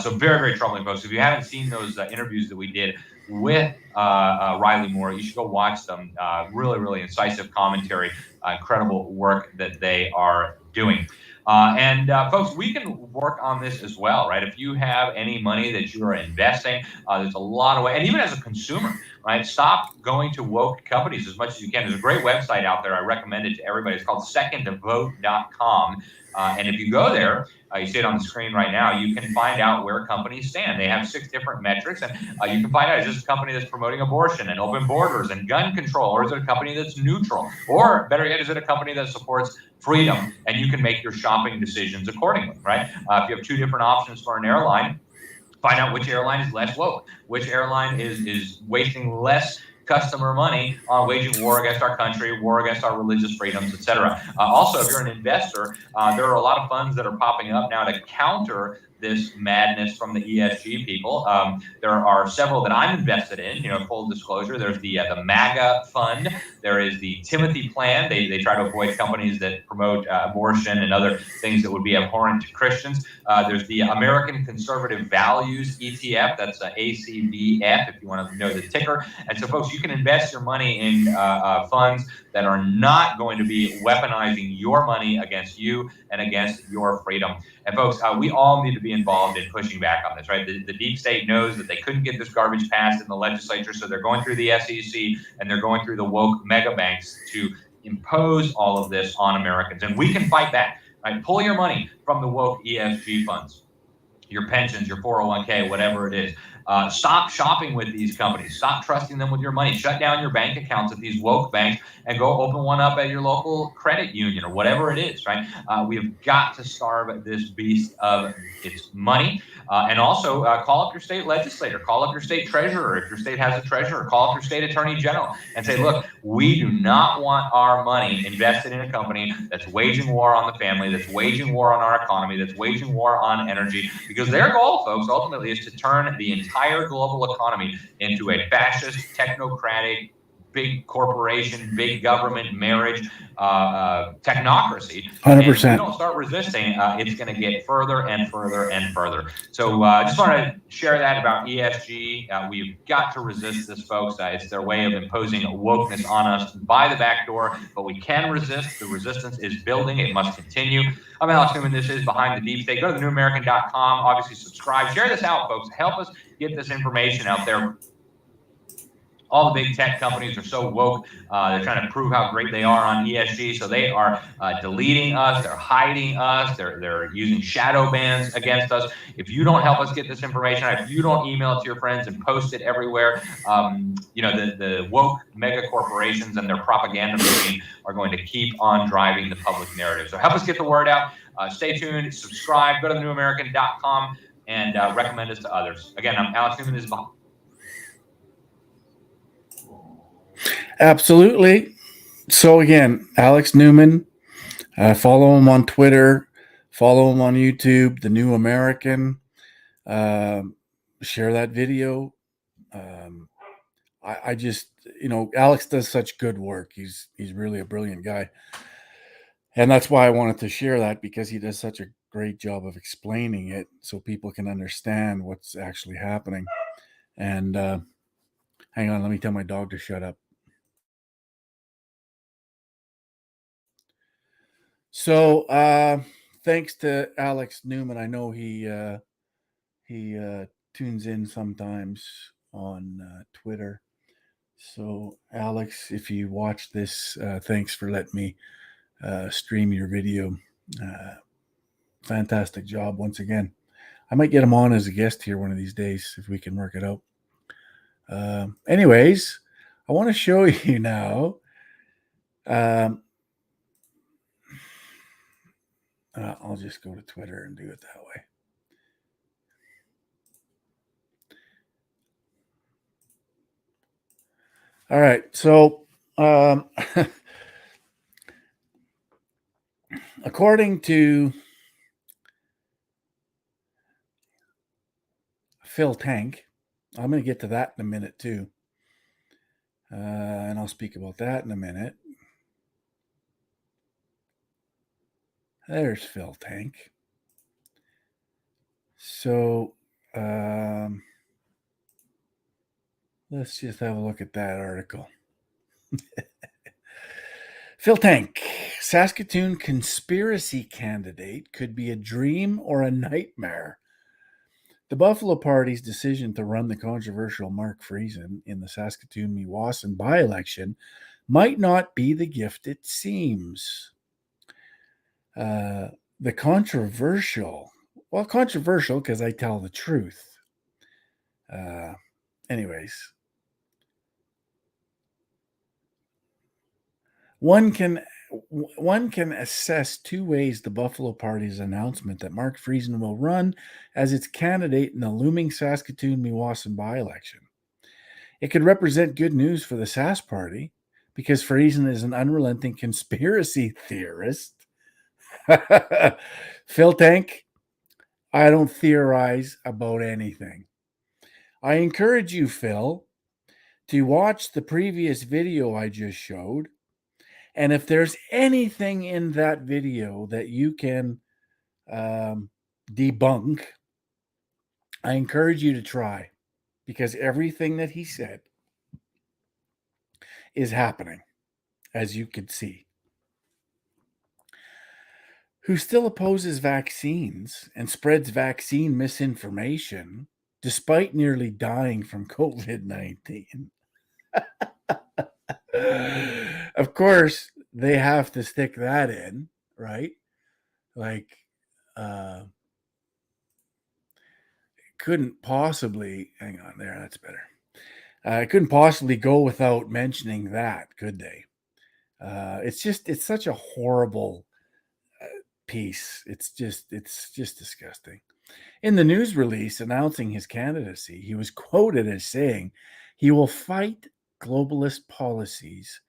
So very, very troubling, folks. If you haven't seen those interviews that we did with Riley Moore, you should go watch them. Really, really incisive commentary, incredible work that they are doing. Folks, we can work on this as well, right? If you have any money that you are investing, there's a lot of ways, and even as a consumer, right? Stop going to woke companies as much as you can. There's a great website out there. I recommend it to everybody. It's called secondvote.com. And if you go there, you see it on the screen right now, you can find out where companies stand. They have 6 different metrics, and you can find out, is this a company that's promoting abortion and open borders and gun control, or is it a company that's neutral? Or better yet, is it a company that supports freedom? And you can make your shopping decisions accordingly, right? If you have 2 different options for an airline, find out which airline is less woke, which airline is wasting less customer money on waging war against our country, war against our religious freedoms, etc. Also, if you're an investor, there are a lot of funds that are popping up now to counter this madness from the ESG people. There are several that I'm invested in, full disclosure. There's the MAGA fund. There is the Timothy Plan. They try to avoid companies that promote abortion and other things that would be abhorrent to Christians. There's the American Conservative Values ETF. That's ACVF, if you want to know the ticker. And so, folks, you can invest your money in funds that are not going to be weaponizing your money against you and against your freedom. And folks, we all need to be involved in pushing back on this, right? The deep state knows that they couldn't get this garbage passed in the legislature, so they're going through the SEC and they're going through the woke mega banks to impose all of this on Americans. And we can fight back, right? Pull your money from the woke ESG funds, your pensions, your 401k, whatever it is. Stop shopping with these companies. Stop trusting them with your money. Shut down your bank accounts at these woke banks and go open one up at your local credit union or whatever it is, right? We have got to starve this beast of its money. And also call up your state legislator, call up your state treasurer. If your state has a treasurer, call up your state attorney general and say, look, we do not want our money invested in a company that's waging war on the family, that's waging war on our economy, that's waging war on energy, because their goal, folks, ultimately is to turn the entire global economy into a fascist, technocratic, big corporation, big government marriage, technocracy. 100%. And if we don't start resisting, it's going to get further and further and further. So just want to share that about ESG. We've got to resist this, folks. It's their way of imposing wokeness on us by the back door, but we can resist. The resistance is building. It must continue. I'm Alex Newman. This is Behind the Deep State. Go to thenewamerican.com. Obviously, subscribe. Share this out, folks. Help us get this information out there. All the big tech companies are so woke. They're trying to prove how great they are on ESG. So they are deleting us. They're hiding us. They're using shadow bans against us. If you don't help us get this information, if you don't email it to your friends and post it everywhere, the woke mega corporations and their propaganda machine are going to keep on driving the public narrative. So help us get the word out. Stay tuned. Subscribe. Go to thenewamerican.com and recommend us to others. Again, I'm Alex Newman. This is Behind. Absolutely. So again, Alex Newman, follow him on Twitter, follow him on YouTube, The New American. Share that video. I just, Alex does such good work. He's really a brilliant guy. And that's why I wanted to share that, because he does such a great job of explaining it so people can understand what's actually happening. And hang on, let me tell my dog to shut up. So thanks to Alex Newman. I know he tunes in sometimes on Twitter. So Alex, if you watch this, thanks for letting me stream your video. Fantastic job once again. I might get him on as a guest here one of these days if we can work it out. Anyways, I want to show you now. I'll just go to Twitter and do it that way. All right. So, according to Phil Tank, I'm going to get to that in a minute too. And I'll speak about that in a minute. There's Phil Tank. So, let's just have a look at that article. Phil Tank, Saskatoon conspiracy candidate could be a dream or a nightmare. The Buffalo Party's decision to run the controversial Mark Friesen in the Saskatoon-Meewasin by-election might not be the gift it seems. The controversial because I tell the truth. Anyways, one can assess two ways the Buffalo Party's announcement that Mark Friesen will run as its candidate in the looming Saskatoon-Meewasin by-election. It could represent good news for the Sask Party because Friesen is an unrelenting conspiracy theorist. Phil Tank, I don't theorize about anything. I encourage you, Phil, to watch the previous video I just showed. And if there's anything in that video that you can debunk, I encourage you to try, because everything that he said is happening, as you could see. Who still opposes vaccines and spreads vaccine misinformation despite nearly dying from COVID-19. Of course, they have to stick that in, right? Like, couldn't possibly, hang on there, that's better. I couldn't possibly go without mentioning that, could they? It's such a horrible piece. It's just disgusting. In the news release announcing his candidacy, he was quoted as saying he will fight globalist policies,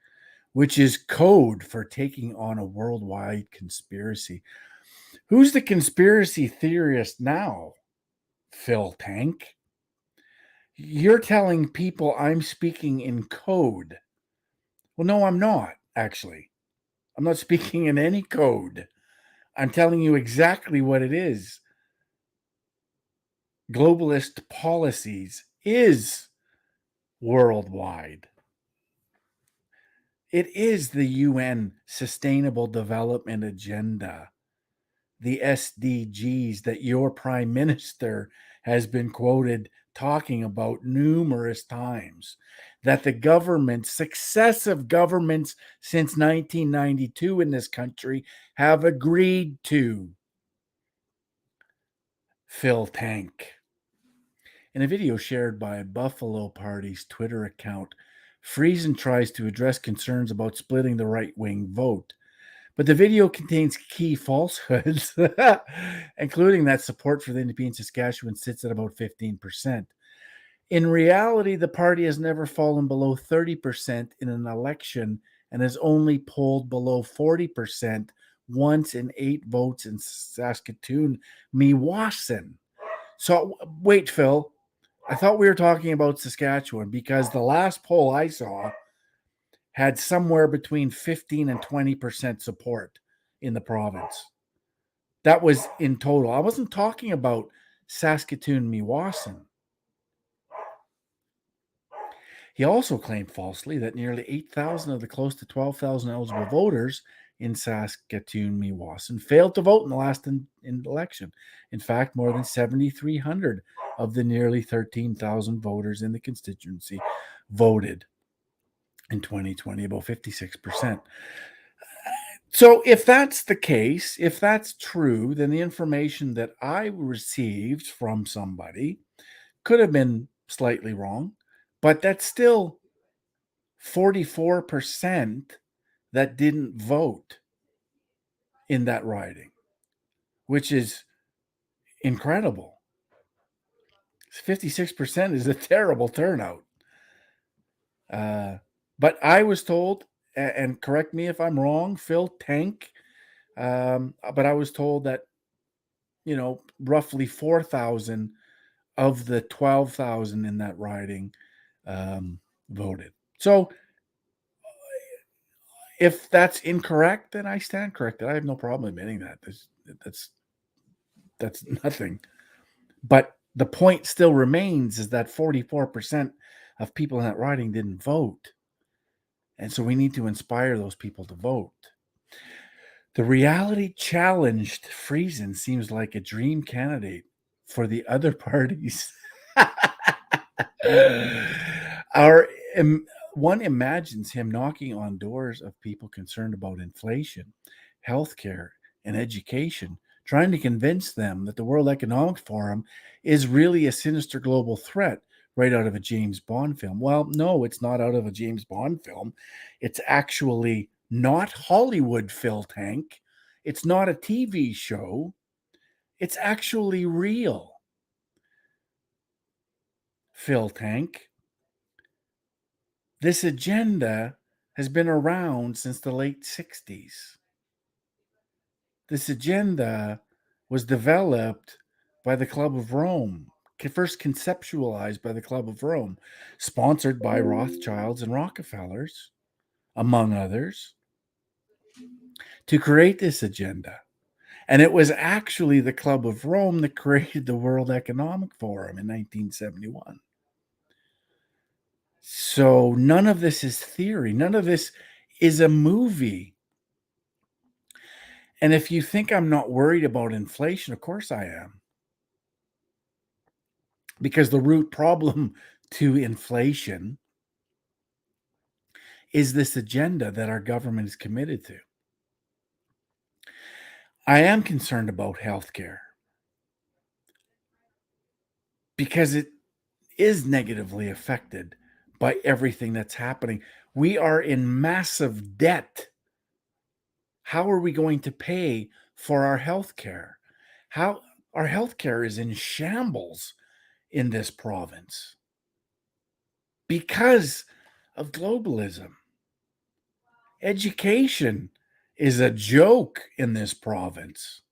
which is code for taking on a worldwide conspiracy. Who's the conspiracy theorist now? Phil Tank? You're telling people I'm speaking in code. Well, no, I'm not, actually. I'm not speaking in any code. I'm telling you exactly what it is. Globalist policies is worldwide. It is the UN Sustainable Development Agenda, the SDGs that your prime minister has been quoted talking about numerous times, that the governments, successive governments since 1992 in this country have agreed to. Phil Tank. In a video shared by Buffalo Party's Twitter account, Friesen tries to address concerns about splitting the right-wing vote. But the video contains key falsehoods, including that support for the independent Saskatchewan sits at about 15%. In reality, the party has never fallen below 30% in an election and has only polled below 40% once in 8 votes in Saskatoon-Meewasin. So, wait, Phil. I thought we were talking about Saskatchewan because the last poll I saw had somewhere between 15 and 20% support in the province. That was in total. I wasn't talking about Saskatoon-Meewasin. He also claimed falsely that nearly 8,000 of the close to 12,000 eligible voters in Saskatoon-Meewasin failed to vote in the last election. In fact, more than 7,300 of the nearly 13,000 voters in the constituency voted in 2020, about 56%. So if that's the case, if that's true, then the information that I received from somebody could have been slightly wrong, but that's still 44% that didn't vote in that riding, which is incredible. 56% is a terrible turnout. But I was told, and correct me if I'm wrong, Phil Tank, but I was told that, roughly 4,000 of the 12,000 in that riding voted. So if that's incorrect, then I stand corrected. I have no problem admitting that. That's nothing. But the point still remains is that 44% of people in that riding didn't vote. And so we need to inspire those people to vote. The reality challenged Friesen seems like a dream candidate for the other parties. One imagines him knocking on doors of people concerned about inflation, healthcare, and education, trying to convince them that the World Economic Forum is really a sinister global threat right out of a James Bond film. Well, no, it's not out of a James Bond film. It's actually not Hollywood, Phil Tank. It's not a TV show. It's actually real, Phil Tank. This agenda has been around since the late 60s. This agenda was developed by the Club of Rome, first conceptualized by the Club of Rome, sponsored by Rothschilds and Rockefellers, among others, to create this agenda. And it was actually the Club of Rome that created the World Economic Forum in 1971. So none of this is theory. None of this is a movie. And if you think I'm not worried about inflation, of course I am. Because the root problem to inflation is this agenda that our government is committed to. I am concerned about healthcare because it is negatively affected by everything that's happening. We are in massive debt. How are we going to pay for our healthcare? How our healthcare is in shambles in this province because of globalism. Education is a joke in this province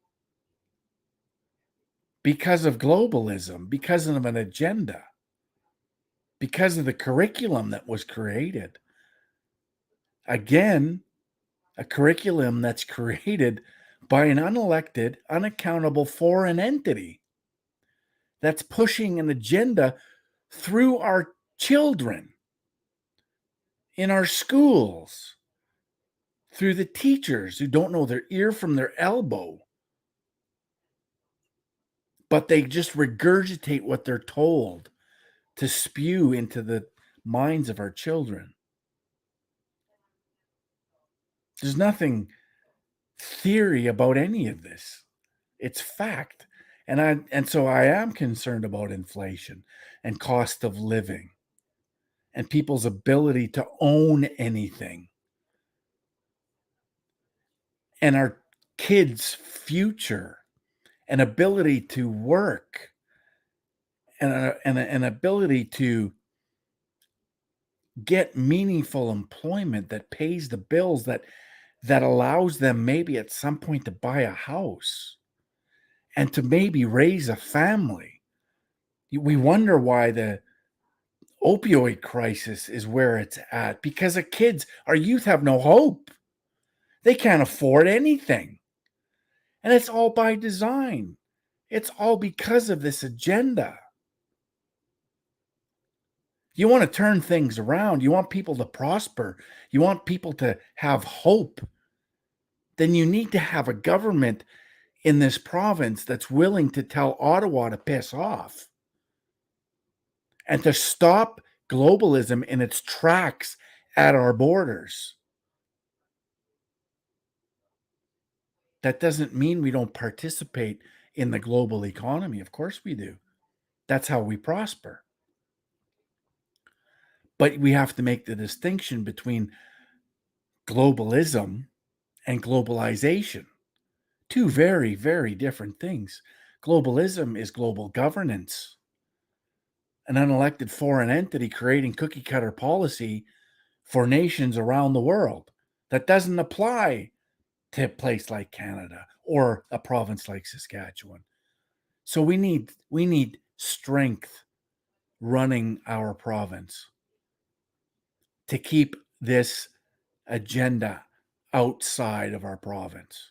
because of globalism, because of an agenda, because of the curriculum that was created. Again, a curriculum that's created by an unelected, unaccountable foreign entity that's pushing an agenda through our children, in our schools, through the teachers who don't know their ear from their elbow, but they just regurgitate what they're told to spew into the minds of our children. There's nothing theory about any of this. It's fact. And so I am concerned about inflation and cost of living and people's ability to own anything and our kids' future and ability to work and an ability to get meaningful employment that pays the bills, that allows them maybe at some point to buy a house and to maybe raise a family. We wonder why the opioid crisis is where it's at, because our youth have no hope. They can't afford anything. And it's all by design. It's all because of this agenda. You want to turn things around. You want people to prosper. You want people to have hope. Then you need to have a government in this province that's willing to tell Ottawa to piss off and to stop globalism in its tracks at our borders. That doesn't mean we don't participate in the global economy. Of course we do. That's how we prosper. But we have to make the distinction between globalism and globalization. Two very, very different things. Globalism is global governance, an unelected foreign entity creating cookie cutter policy for nations around the world. That doesn't apply to a place like Canada or a province like Saskatchewan. So we need strength running our province to keep this agenda outside of our province.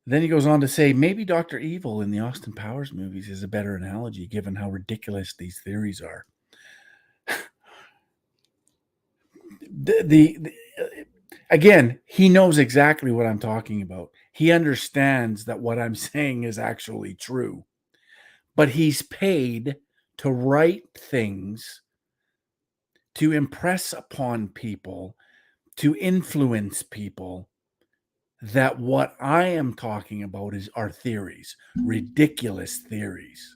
Then he goes on to say, maybe Dr. Evil in the Austin Powers movies is a better analogy given how ridiculous these theories are. Again, he knows exactly what I'm talking about. He understands that what I'm saying is actually true, but he's paid to write things to impress upon people, to influence people, that what I am talking about are theories, ridiculous theories,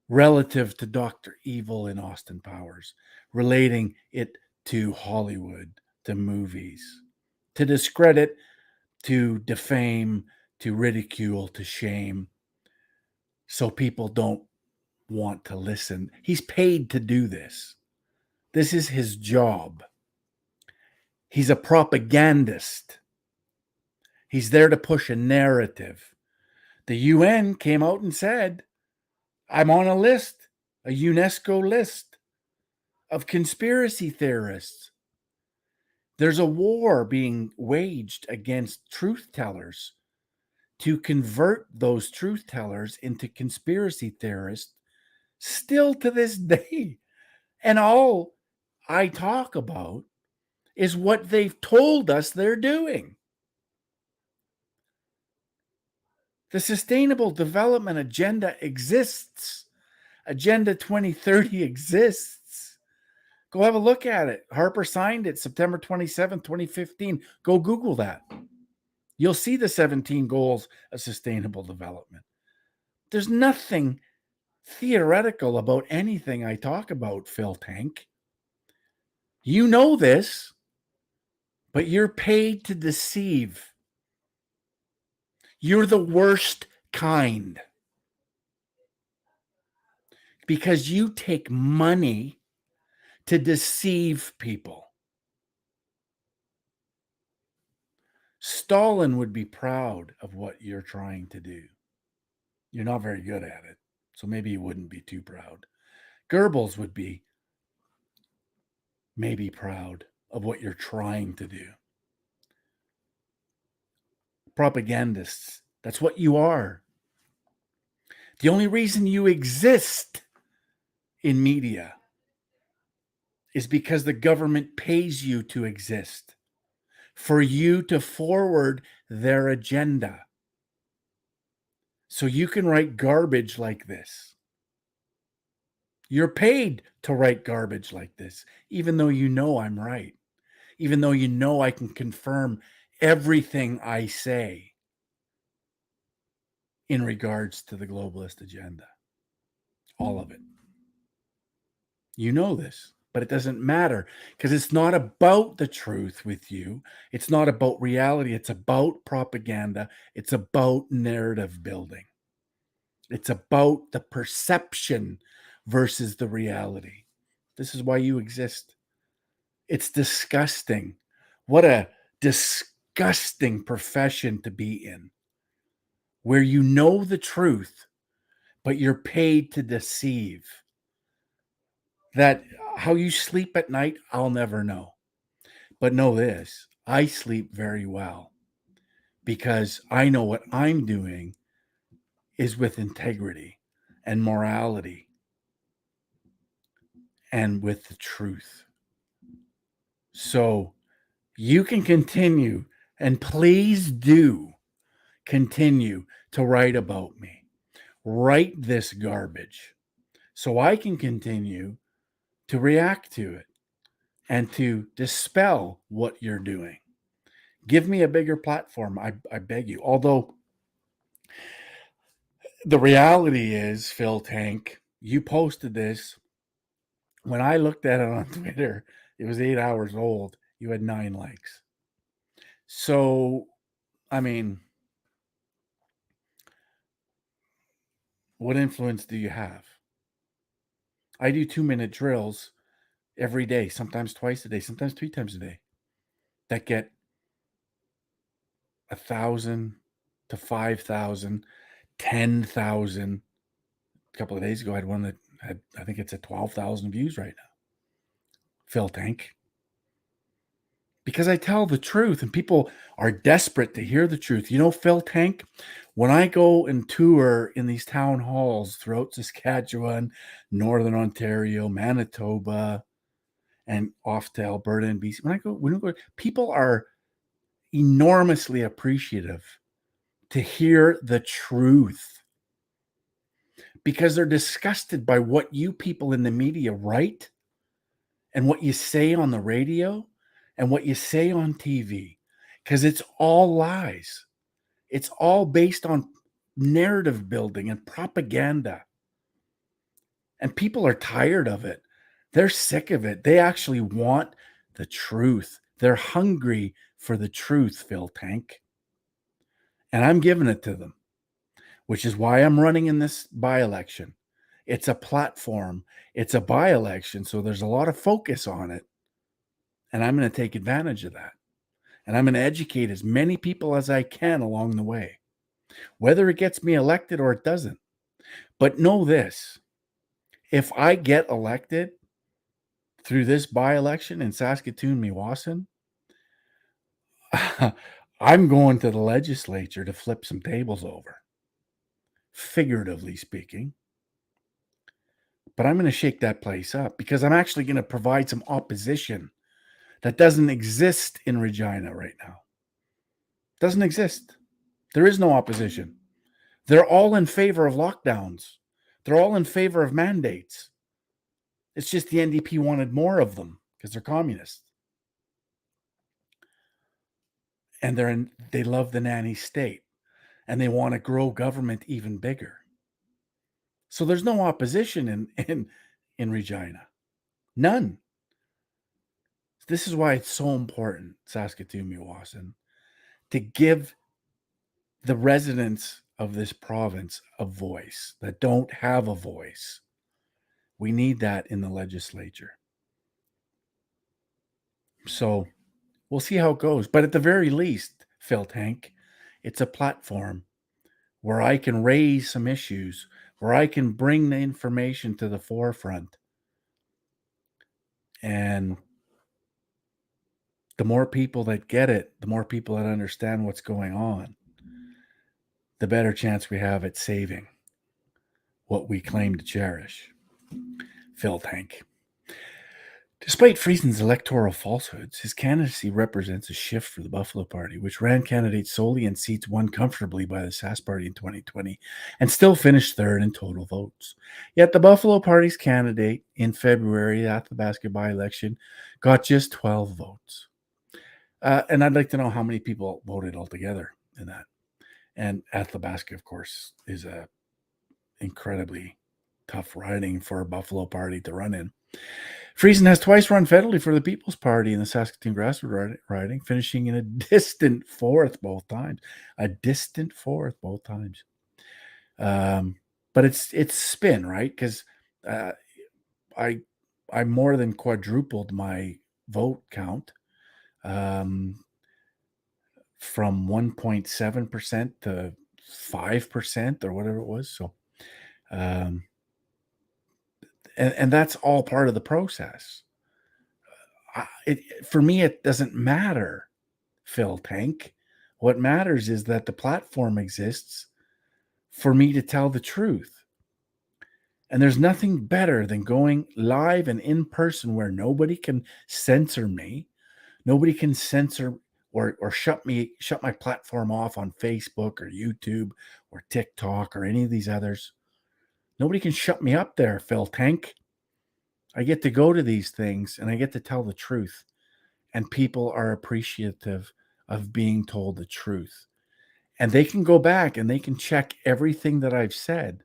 relative to Dr. Evil in Austin Powers, relating it to Hollywood, to movies, to discredit, to defame, to ridicule, to shame, so people don't want to listen. He's paid to do this. This is his job. He's a propagandist. He's there to push a narrative. The UN came out and said, I'm on a list, a UNESCO list of conspiracy theorists. There's a war being waged against truth tellers to convert those truth tellers into conspiracy theorists still to this day. And all I talk about is what they've told us they're doing. The Sustainable Development Agenda exists. Agenda 2030 exists. Go have a look at it. Harper signed it September 27, 2015. Go Google that. You'll see the 17 goals of sustainable development. There's nothing theoretical about anything I talk about, Phil Tank. You know this, but you're paid to deceive. You're the worst kind because you take money to deceive people. Stalin would be proud of what you're trying to do. You're not very good at it, so maybe you wouldn't be too proud. Goebbels would be maybe proud of what you're trying to do. Propagandists, that's what you are. The only reason you exist in media is because the government pays you to exist, for you to forward their agenda. So you can write garbage like this. You're paid to write garbage like this, even though you know I'm right, even though you know I can confirm everything I say in regards to the globalist agenda. All of it. You know this, but it doesn't matter because it's not about the truth with you. It's not about reality. It's about propaganda. It's about narrative building. It's about the perception versus the reality. This is why you exist. It's disgusting. What a disgusting profession to be in, where you know the truth, but you're paid to deceive. That how you sleep at night, I'll never know. But know this, I sleep very well because I know what I'm doing is with integrity and morality and with the truth. So you can continue, and please do continue to write about me. Write this garbage so I can continue to react to it and to dispel what you're doing. Give me a bigger platform, I beg you. Although the reality is, Phil Tank, you posted this. When I looked at it on Twitter, it was 8 hours old. You had 9 likes. So, I mean, what influence do you have? I do 2-minute drills every day, sometimes twice a day, sometimes 3 times a day, that get 1,000 to 5,000, 10,000. A couple of days ago, I had one that had, I think it's at 12,000 views right now. Phil Tank. Because I tell the truth and people are desperate to hear the truth. You know, Phil Tank, when I go and tour in these town halls throughout Saskatchewan, Northern Ontario, Manitoba, and off to Alberta and BC, when I go, people are enormously appreciative to hear the truth because they're disgusted by what you people in the media write and what you say on the radio and what you say on TV, because it's all lies. It's all based on narrative building and propaganda. And people are tired of it. They're sick of it. They actually want the truth. They're hungry for the truth, Phil Tank. And I'm giving it to them, which is why I'm running in this by-election. It's a platform. It's a by-election, so there's a lot of focus on it. And I'm going to take advantage of that. And I'm going to educate as many people as I can along the way, whether it gets me elected or it doesn't. But know this, if I get elected through this by-election in Saskatoon-Meewasin, I'm going to the legislature to flip some tables over, figuratively speaking. But I'm going to shake that place up because I'm actually going to provide some opposition that doesn't exist in Regina right now. Doesn't exist. There is no opposition. They're all in favor of lockdowns. They're all in favor of mandates. It's just the NDP wanted more of them because they're communists. And they love the nanny state. And they want to grow government even bigger. So there's no opposition in Regina. None. This is why it's so important, Saskatoon-Meewasin, to give the residents of this province a voice that don't have a voice. We need that in the legislature. So we'll see how it goes. But at the very least, Phil Tank, it's a platform where I can raise some issues, where I can bring the information to the forefront. And the more people that get it, the more people that understand what's going on, the better chance we have at saving what we claim to cherish. Phil Tank. Despite Friesen's electoral falsehoods, his candidacy represents a shift for the Buffalo Party, which ran candidates solely in seats won comfortably by the Sask Party in 2020 and still finished third in total votes. Yet the Buffalo Party's candidate in February at the Athabasca by-election got just 12 votes. And I'd like to know how many people voted altogether in that. And Athabasca, of course, is a incredibly tough riding for a Buffalo Party to run in. Friesen has twice run federally for the People's Party in the Saskatoon grassroots riding, finishing in a distant fourth both times. But it's spin, right? Because I more than quadrupled my vote count from 1.7% to 5% or whatever it was. So, and that's all part of the process. For me, it doesn't matter, Phil Tank. What matters is that the platform exists for me to tell the truth. And there's nothing better than going live and in person where nobody can censor me. Nobody can censor or shut my platform off on Facebook or YouTube or TikTok or any of these others. Nobody can shut me up there, Phil Tank. I get to go to these things and I get to tell the truth. And people are appreciative of being told the truth. And they can go back and they can check everything that I've said.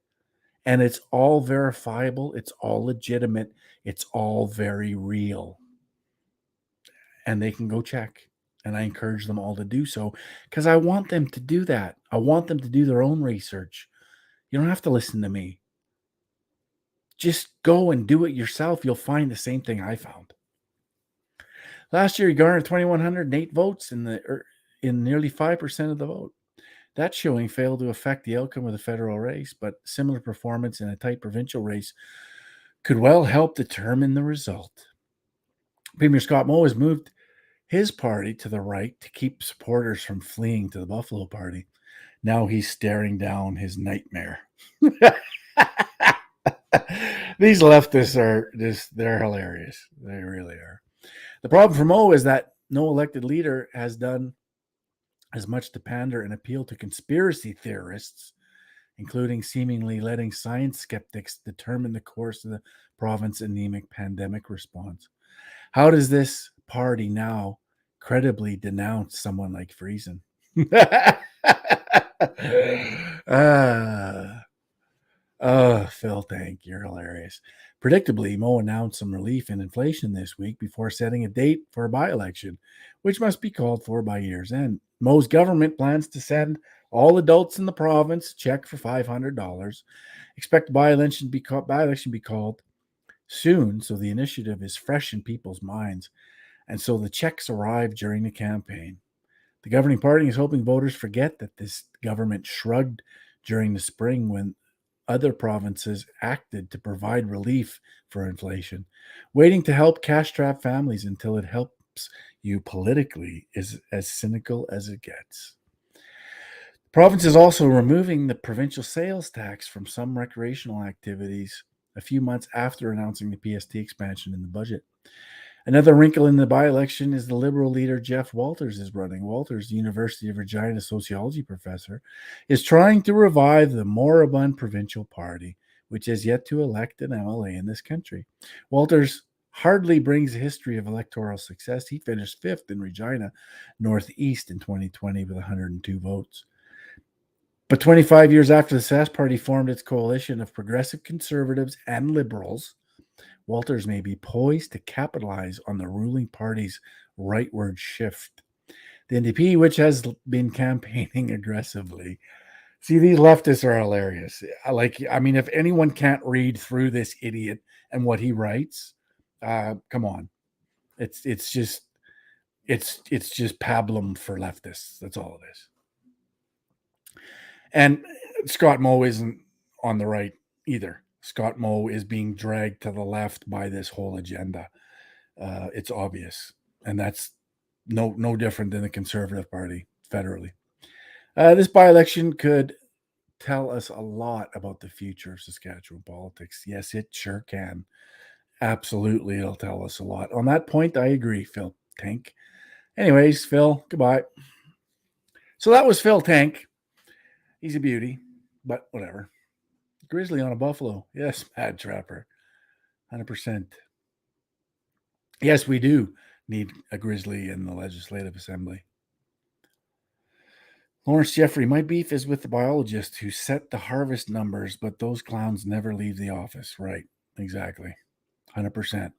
And it's all verifiable. It's all legitimate. It's all very real. And they can go check. And I encourage them all to do so because I want them to do that. I want them to do their own research. You don't have to listen to me. just go and do it yourself. You'll find the same thing I found. Last year, he garnered 2,108 votes in nearly 5% of the vote. That showing failed to affect the outcome of the federal race, but similar performance in a tight provincial race could well help determine the result. Premier Scott Moe has moved his party to the right to keep supporters from fleeing to the Buffalo Party. Now he's staring down his nightmare. These leftists are they're hilarious. They really are. The problem for Moe is that no elected leader has done as much to pander and appeal to conspiracy theorists, including seemingly letting science skeptics determine the course of the province's anemic pandemic response. How does this party now credibly denounce someone like Friesen? Phil Tank, you're hilarious. Predictably, Moe announced some relief in inflation this week before setting a date for a by-election, which must be called for by year's end. Moe's government plans to send all adults in the province a check for $500. Expect the by-election be called soon, so the initiative is fresh in people's minds, and so the checks arrive during the campaign. The governing party is hoping voters forget that this government shrugged during the spring when other provinces acted to provide relief for inflation. Waiting to help cash-strapped families until it helps you politically is as cynical as it gets. The province is also removing the provincial sales tax from some recreational activities a few months after announcing the PST expansion in the budget. Another wrinkle in the by-election is the Liberal leader Jeff Walters is running. Walters, the University of Regina sociology professor, is trying to revive the moribund provincial party, which has yet to elect an MLA in this country. Walters hardly brings a history of electoral success. He finished 5th in Regina Northeast in 2020 with 102 votes. But 25 years after the Sask Party formed its coalition of progressive conservatives and liberals, Walters may be poised to capitalize on the ruling party's rightward shift. The NDP, which has been campaigning aggressively. See, these leftists are hilarious. If anyone can't read through this idiot and what he writes, come on. It's just pablum for leftists. That's all it is. And Scott Moe isn't on the right either. Scott Moe is being dragged to the left by this whole agenda. It's obvious. And that's no different than the Conservative Party federally. This by-election could tell us a lot about the future of Saskatchewan politics. Yes, it sure can. Absolutely, it'll tell us a lot. On that point, I agree, Phil Tank. Anyways, Phil, goodbye. So that was Phil Tank. He's a beauty, but whatever. Grizzly on a buffalo. Yes, Mad Trapper. 100%. Yes, we do need a grizzly in the Legislative Assembly. Lawrence Jeffrey, my beef is with the biologists who set the harvest numbers, but those clowns never leave the office. Right, exactly. 100%.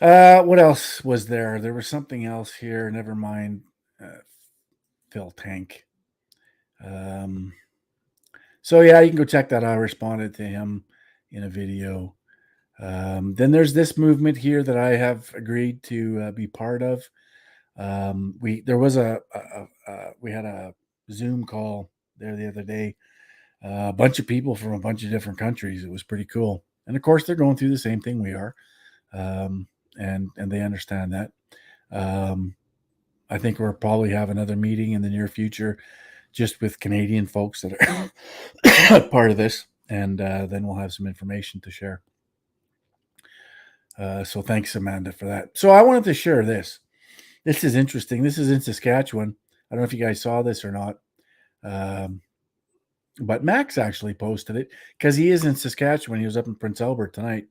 What else was there? There was something else here. Never mind. Phil Tank. So yeah, you can go check that out. I responded to him in a video. Then there's this movement here that I have agreed to be part of. We had a Zoom call there the other day. A bunch of people from a bunch of different countries. It was pretty cool. And of course, they're going through the same thing we are. And they understand that. I think we'll probably have another meeting in the near future just with Canadian folks that are part of this. And then we'll have some information to share. So thanks, Amanda, for that. So I wanted to share this. This is interesting. This is in Saskatchewan. I don't know if you guys saw this or not. But Max actually posted it because he is in Saskatchewan. He was up in Prince Albert tonight.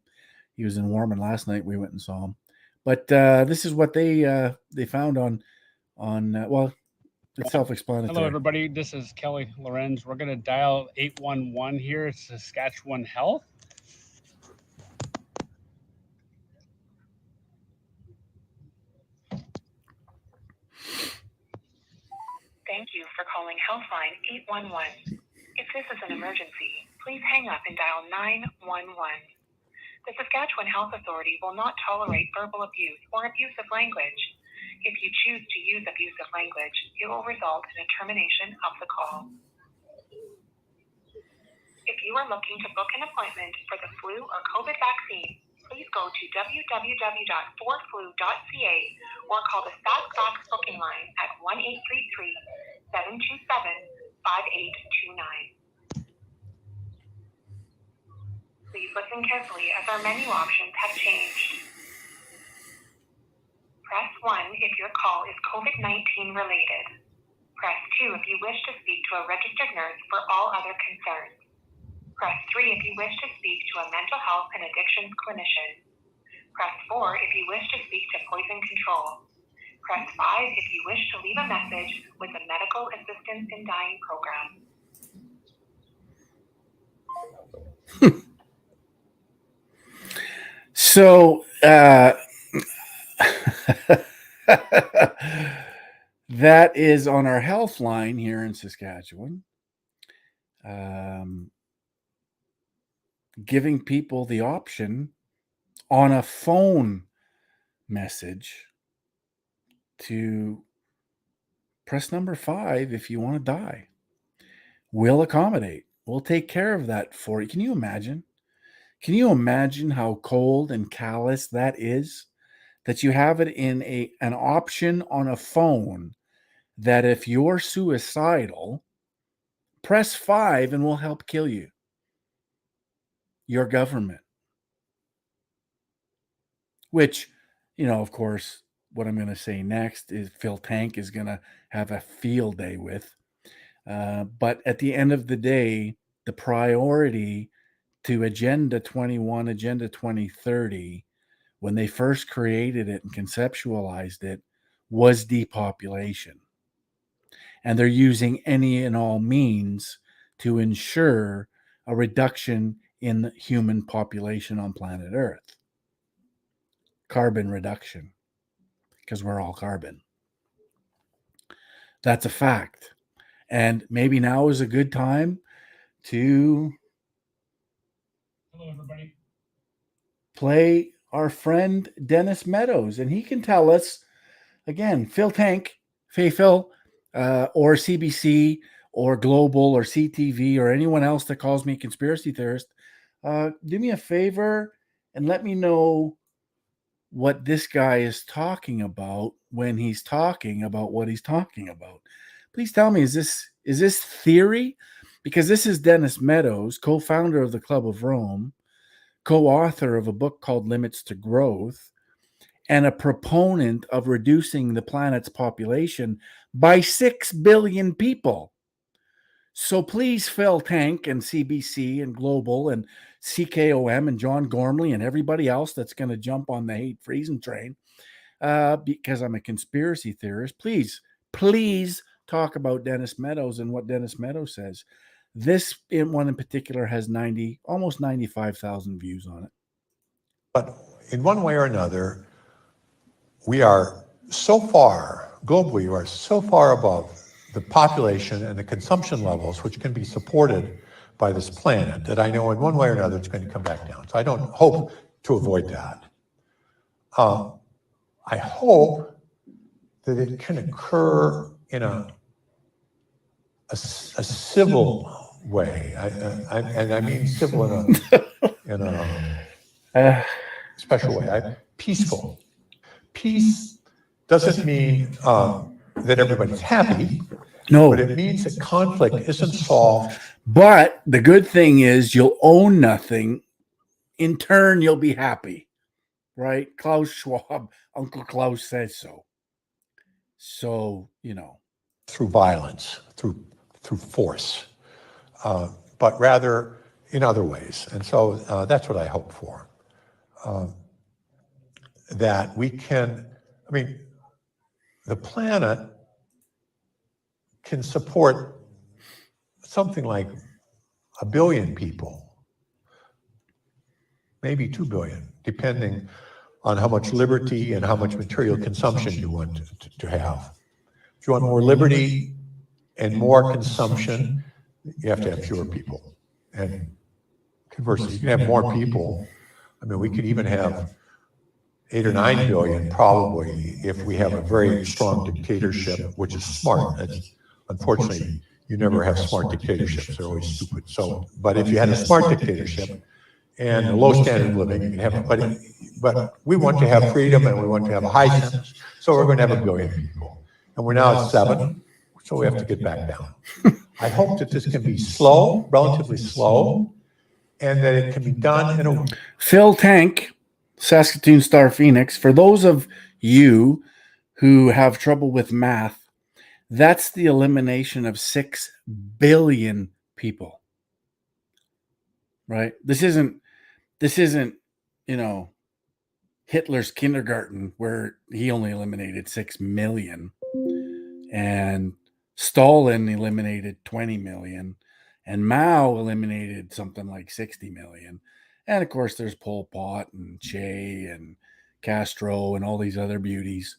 He was in Warman last night. We went and saw him. But this is what they found on it's self-explanatory. Hello, everybody. This is Kelly Lorenz. We're going to dial 811 here, Saskatchewan Health. Thank you for calling calling Helpline 811. If this is an emergency, please hang up and dial 911. The Saskatchewan Health Authority will not tolerate verbal abuse or abusive language. If you choose to use abusive language, it will result in a termination of the call. If you are looking to book an appointment for the flu or COVID vaccine, please go to www.forflu.ca or call the Saskatchewan booking line at 1-833-727-5829. Please listen carefully as our menu options have changed. Press 1 if your call is COVID-19 related. Press 2 if you wish to speak to a registered nurse for all other concerns. Press 3 if you wish to speak to a mental health and addictions clinician. Press 4 if you wish to speak to poison control. Press 5 if you wish to leave a message with the Medical Assistance in Dying program. So that is on our health line here in Saskatchewan. Giving people the option on a phone message to press number 5 if you want to die. We'll accommodate. We'll take care of that for you. Can you imagine? Can you imagine how cold and callous that is? That you have it in an option on a phone that if you're suicidal, press 5 and we'll help kill you. Your government. Which, of course, what I'm going to say next is Phil Tank is going to have a field day with. But at the end of the day, the priority to Agenda 21, Agenda 2030, when they first created it and conceptualized it, was depopulation. And they're using any and all means to ensure a reduction in the human population on planet Earth. Carbon reduction, because we're all carbon. That's a fact. And maybe now is a good time to play our friend Dennis Meadows, and he can tell us, again, Phil Tank, Phil, or CBC, or Global, or CTV, or anyone else that calls me a conspiracy theorist, do me a favor and let me know what this guy is talking about when he's talking about what he's talking about. Please tell me, is this theory? Because this is Dennis Meadows, co-founder of the Club of Rome, co-author of a book called Limits to Growth, and a proponent of reducing the planet's population by 6 billion people. So please, Phil Tank and CBC and Global and CKOM and John Gormley and everybody else that's going to jump on the hate freezing train because I'm a conspiracy theorist, please talk about Dennis Meadows and what Dennis Meadows says. This one in particular has almost 95,000 views on it. But in one way or another, we are so far, globally, we are so far above the population and the consumption levels which can be supported by this planet that I know in one way or another it's going to come back down. So I don't hope to avoid that. I hope that it can occur in a civil way, and I mean civil in a special way, peaceful. Peace doesn't mean that everybody's happy. No. But it means that conflict isn't solved. But the good thing is you'll own nothing. In turn, you'll be happy. Right? Klaus Schwab, Uncle Klaus says so. So, through violence, through force, but rather in other ways. And so that's what I hope for. That we can, the planet can support something like 1 billion people, maybe 2 billion, depending on how much liberty and how much material consumption you want to have. If you want more liberty, and more consumption, you have to have fewer people. And conversely, you can have more people. I mean, we could even have 8 or 9 billion probably if we have a very strong dictatorship, which is smart. Unfortunately, you never have smart dictatorships. They're always stupid. So, but if you had a smart dictatorship and a low standard of living, you can have, but we want to have freedom and we want to have a high sentence. So we're going to have 1 billion people. And we're now at 7, so we have to get back down. I hope that this can be slow, relatively slow, and that it can be done in a... Phil Tank, Saskatoon Star Phoenix. For those of you who have trouble with math, that's the elimination of 6 billion people. Right? This isn't, Hitler's kindergarten where he only eliminated 6 million and Stalin eliminated 20 million and Mao eliminated something like 60 million. And of course, there's Pol Pot and Che and Castro and all these other beauties.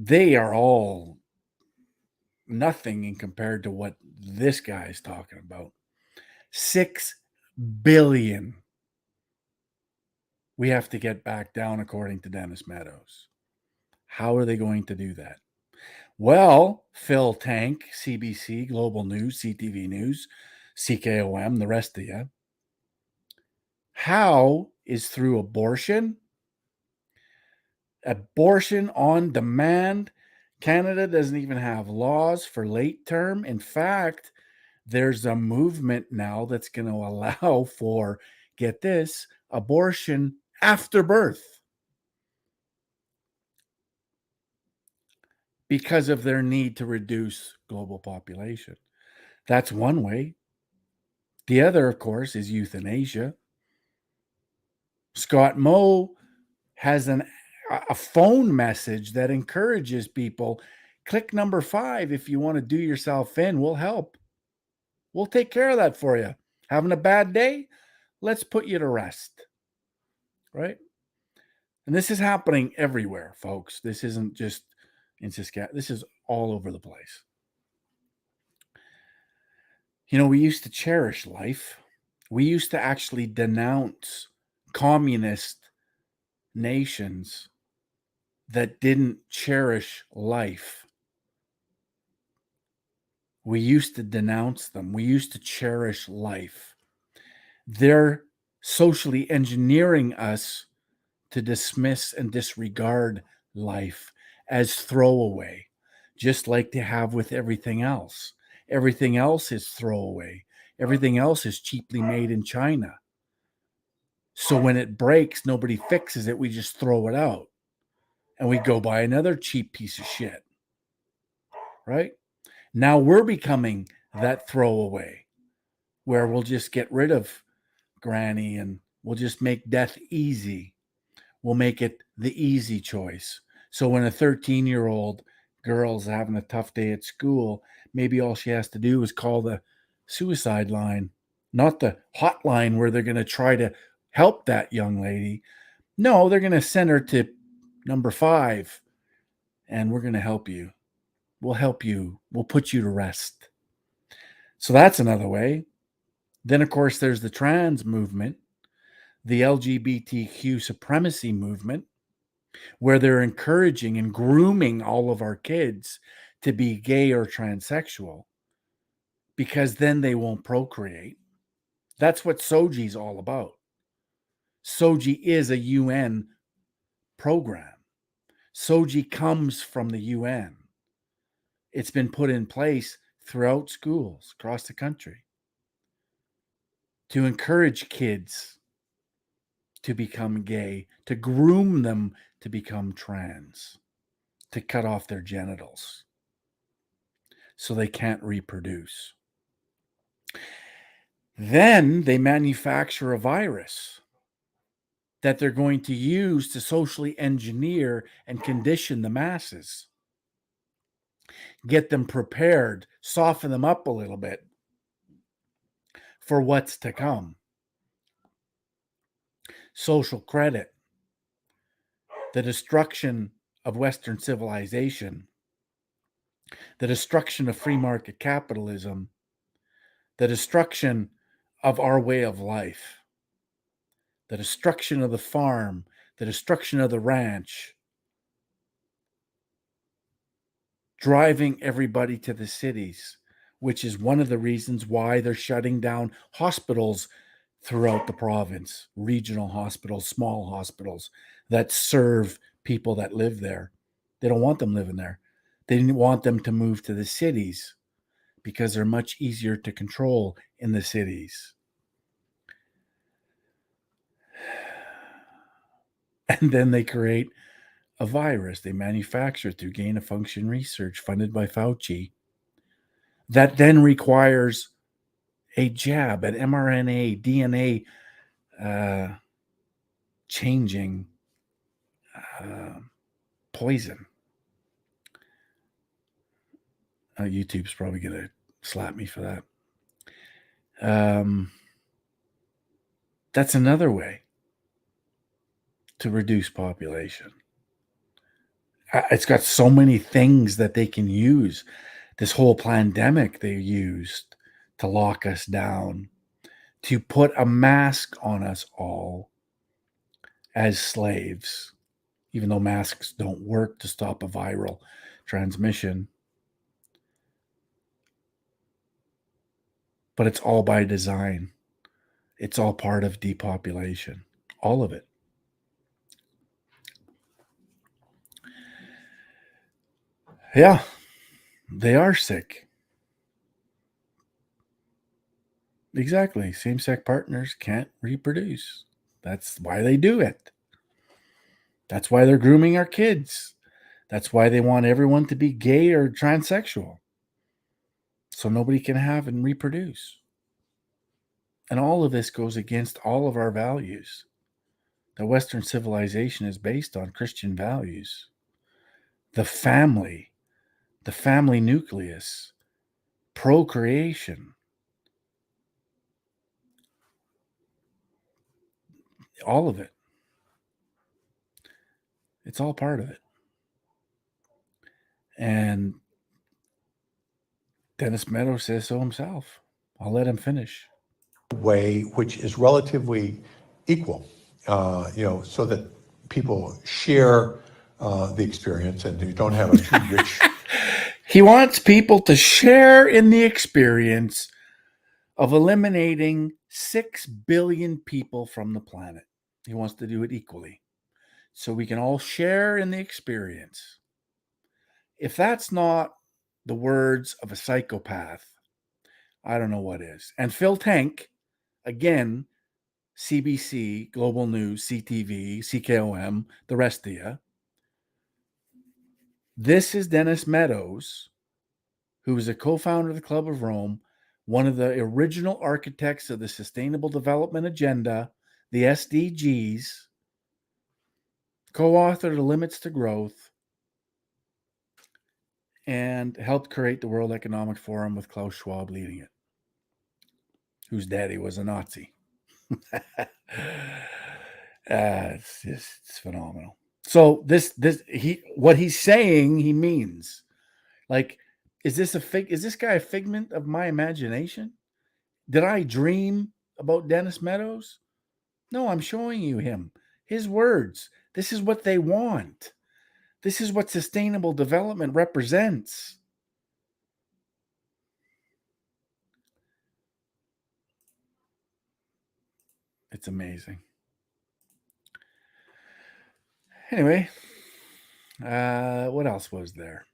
They are all nothing in compared to what this guy is talking about. 6 billion. We have to get back down, according to Dennis Meadows. How are they going to do that? Well, Phil Tank, CBC, Global News, CTV News, CKOM, the rest of you. How is through abortion? Abortion on demand. Canada doesn't even have laws for late term. In fact, there's a movement now that's going to allow for, get this, abortion after birth because of their need to reduce global population. That's one way. The other, of course, is euthanasia. Scott Moe has a phone message that encourages people, click number 5 if you want to do yourself in. We'll help. We'll take care of that for you. Having a bad day? Let's put you to rest. Right? And this is happening everywhere, folks. This isn't just in Saskatchewan. This is all over the place. We used to cherish life. We used to actually denounce communist nations that didn't cherish life. We used to denounce them. We used to cherish life. They're socially engineering us to dismiss and disregard life as throwaway, just like they have with everything else. Everything else is throwaway. Everything else is cheaply made in China. So when it breaks, nobody fixes it. We just throw it out. And we go buy another cheap piece of shit. Right? Now we're becoming that throwaway where we'll just get rid of Granny and we'll just make death easy. We'll make it the easy choice. So when a 13-year-old girl's having a tough day at school, maybe all she has to do is call the suicide line, not the hotline where they're going to try to help that young lady. No, they're going to send her to number 5 and we're going to help you. We'll help you. We'll put you to rest. So that's another way. Then, of course, there's the trans movement, the LGBTQ supremacy movement, where they're encouraging and grooming all of our kids to be gay or transsexual because then they won't procreate. That's what SOGI's all about. SOGI is a UN program. SOGI comes from the UN. It's been put in place throughout schools across the country to encourage kids to become gay, to groom them to become trans, to cut off their genitals so they can't reproduce. Then they manufacture a virus that they're going to use to socially engineer and condition the masses. Get them prepared, soften them up a little bit for what's to come. Social credit, the destruction of Western civilization, the destruction of free market capitalism, the destruction of our way of life, the destruction of the farm, the destruction of the ranch, driving everybody to the cities, which is one of the reasons why they're shutting down hospitals throughout the province, regional hospitals, small hospitals that serve people that live there. They don't want them living there. They didn't want them to move to the cities because they're much easier to control in the cities. And then they create a virus they manufacture through gain-of-function research funded by Fauci that then requires a jab, an mRNA, DNA changing poison. YouTube's probably going to slap me for that. That's another way to reduce population. It's got so many things that they can use. This whole pandemic they used to lock us down, to put a mask on us all as slaves, even though masks don't work to stop a viral transmission. But it's all by design. It's all part of depopulation. All of it. Yeah, they are sick. Exactly. Same-sex partners can't reproduce. That's why they do it. That's why they're grooming our kids. That's why they want everyone to be gay or transsexual, so nobody can have and reproduce. And all of this goes against all of our values. The Western civilization is based on Christian values. The family nucleus, procreation, all of it. It's all part of it. And Dennis Meadows says so himself. I'll let him finish. Way which is relatively equal, so that people share the experience and you don't have a too rich. He wants people to share in the experience of eliminating 6 billion people from the planet. He wants to do it equally so we can all share in the experience. If that's not the words of a psychopath, I don't know what is. And Phil Tank, again, CBC, Global News, CTV, CKOM, the rest of you. This is Dennis Meadows, who is a co-founder of the Club of Rome, one of the original architects of the Sustainable Development Agenda, the SDGs, co-authored the Limits to Growth, and helped create the World Economic Forum with Klaus Schwab leading it, whose daddy was a Nazi. It's phenomenal. So what he's saying, he means. Like, is this guy a figment of my imagination? Did I dream about Dennis Meadows? No, I'm showing you him. His words. This is what they want. This is what sustainable development represents. It's amazing. Anyway, what else was there?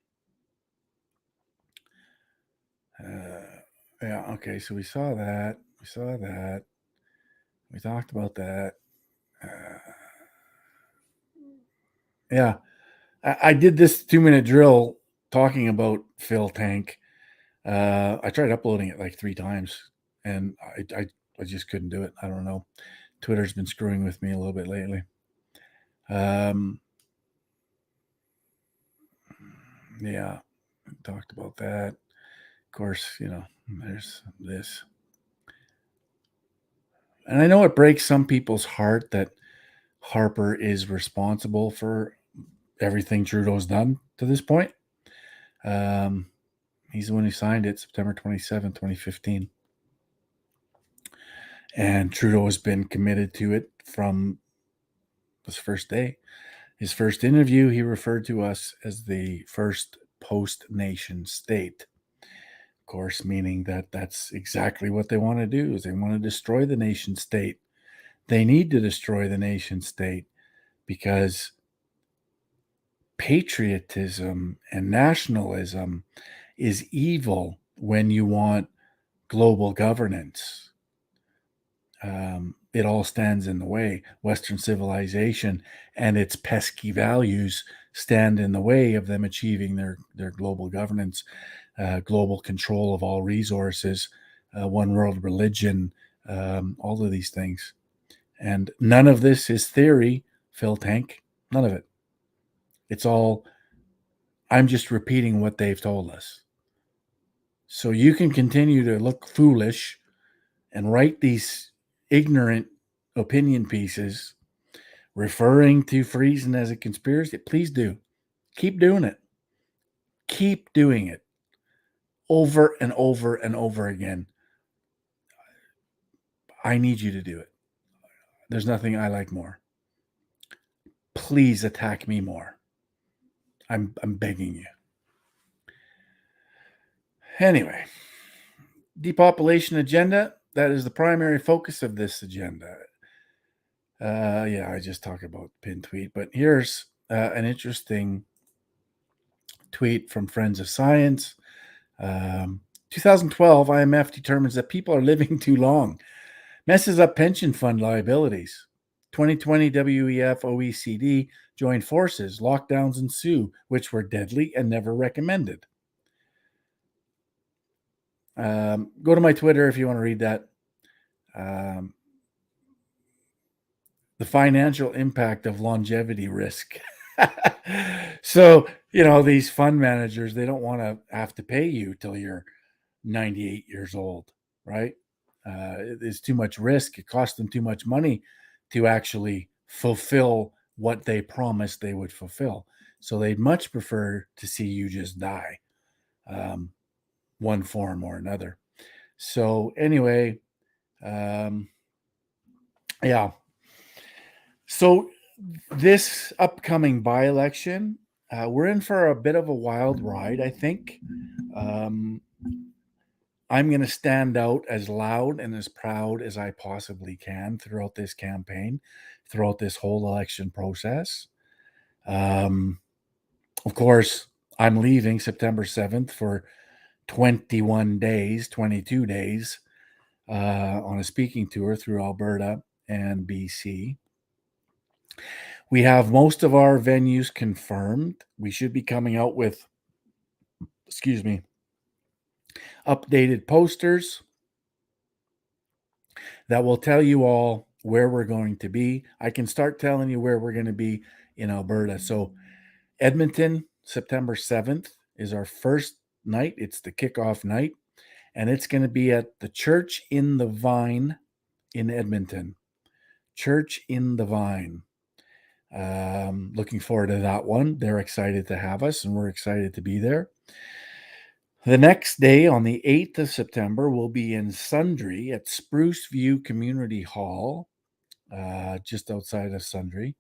Yeah, okay, so we saw that. We talked about that. Yeah, I did this 2-minute drill talking about Phil Tank. I tried uploading it like 3 times, and I just couldn't do it. I don't know. Twitter's been screwing with me a little bit lately. Yeah, talked about that. Of course, there's this. And I know it breaks some people's heart that Harper is responsible for everything Trudeau's done to this point. He's the one who signed it, September 27, 2015. And Trudeau has been committed to it from his first day. His first interview, he referred to us as the first post-nation state. Of course, meaning that that's exactly what they want to do, is they want to destroy the nation state. They need to destroy the nation state because patriotism and nationalism is evil when you want global governance. It all stands in the way. Western civilization and its pesky values stand in the way of them achieving their global governance, global control of all resources, one world religion, all of these things. And none of this is theory, Phil Tank. None of it. It's all, I'm just repeating what they've told us. So you can continue to look foolish and write these ignorant opinion pieces referring to Friesen as a conspiracy. Please do. Keep doing it. Keep doing it over and over and over again. I need you to do it. There's nothing I like more. Please attack me more. I'm begging you. Anyway, depopulation agenda. That is the primary focus of this agenda. Yeah, I just talked about pin tweet, but here's an interesting tweet from Friends of Science. 2012, IMF determines that people are living too long, messes up pension fund liabilities. 2020, WEF, OECD joined forces, lockdowns ensue, which were deadly and never recommended. Go to my Twitter if you want to read that. The financial impact of longevity risk. So, these fund managers, they don't want to have to pay you till you're 98 years old, right? It's too much risk. It costs them too much money to actually fulfill what they promised they would fulfill. So they'd much prefer to see you just die, one form or another. So anyway, yeah. So this upcoming by-election, we're in for a bit of a wild ride, I think. I'm going to stand out as loud and as proud as I possibly can throughout this campaign, throughout this whole election process. Of course, I'm leaving September 7th for 21 days, 22 days on a speaking tour through Alberta and BC. We have most of our venues confirmed. We should be coming out with, updated posters that will tell you all where we're going to be. I can start telling you where we're going to be in Alberta. So Edmonton, September 7th is our first night. It's the kickoff night, and it's going to be at the Church in the Vine in Edmonton. Church in the Vine. Looking forward to that one. They're excited to have us, and we're excited to be there. The next day, on the 8th of September, we'll be in Sundre at Spruce View Community Hall, just outside of Sundre.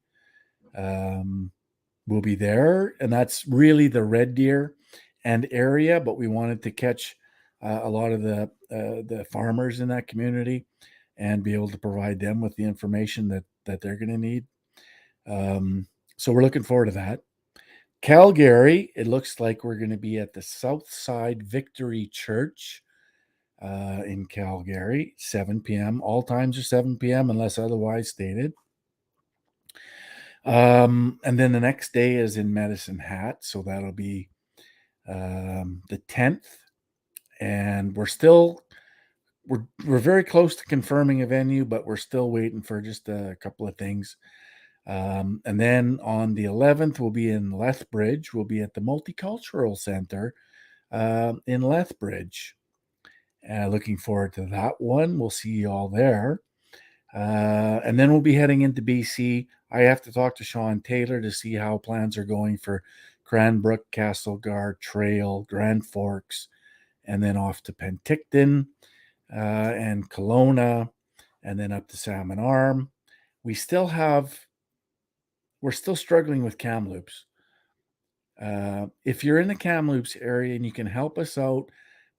We'll be there, and that's really the Red Deer and area, but we wanted to catch a lot of the farmers in that community and be able to provide them with the information that they're going to need. So we're looking forward to that. Calgary, it looks like we're going to be at the Southside Victory Church in Calgary, 7 p.m. All times are 7 p.m. unless otherwise stated. And then the next day is in Medicine Hat, so that'll be the 10th. And we're very close to confirming a venue, but we're still waiting for just a couple of things. And then on the 11th, we'll be in Lethbridge. We'll be at the Multicultural Center in Lethbridge. Looking forward to that one. We'll see you all there. And then we'll be heading into BC. I have to talk to Sean Taylor to see how plans are going for Cranbrook, Castlegar, Trail, Grand Forks, and then off to Penticton and Kelowna, and then up to Salmon Arm. We're still struggling with Kamloops. If you're in the Kamloops area and you can help us out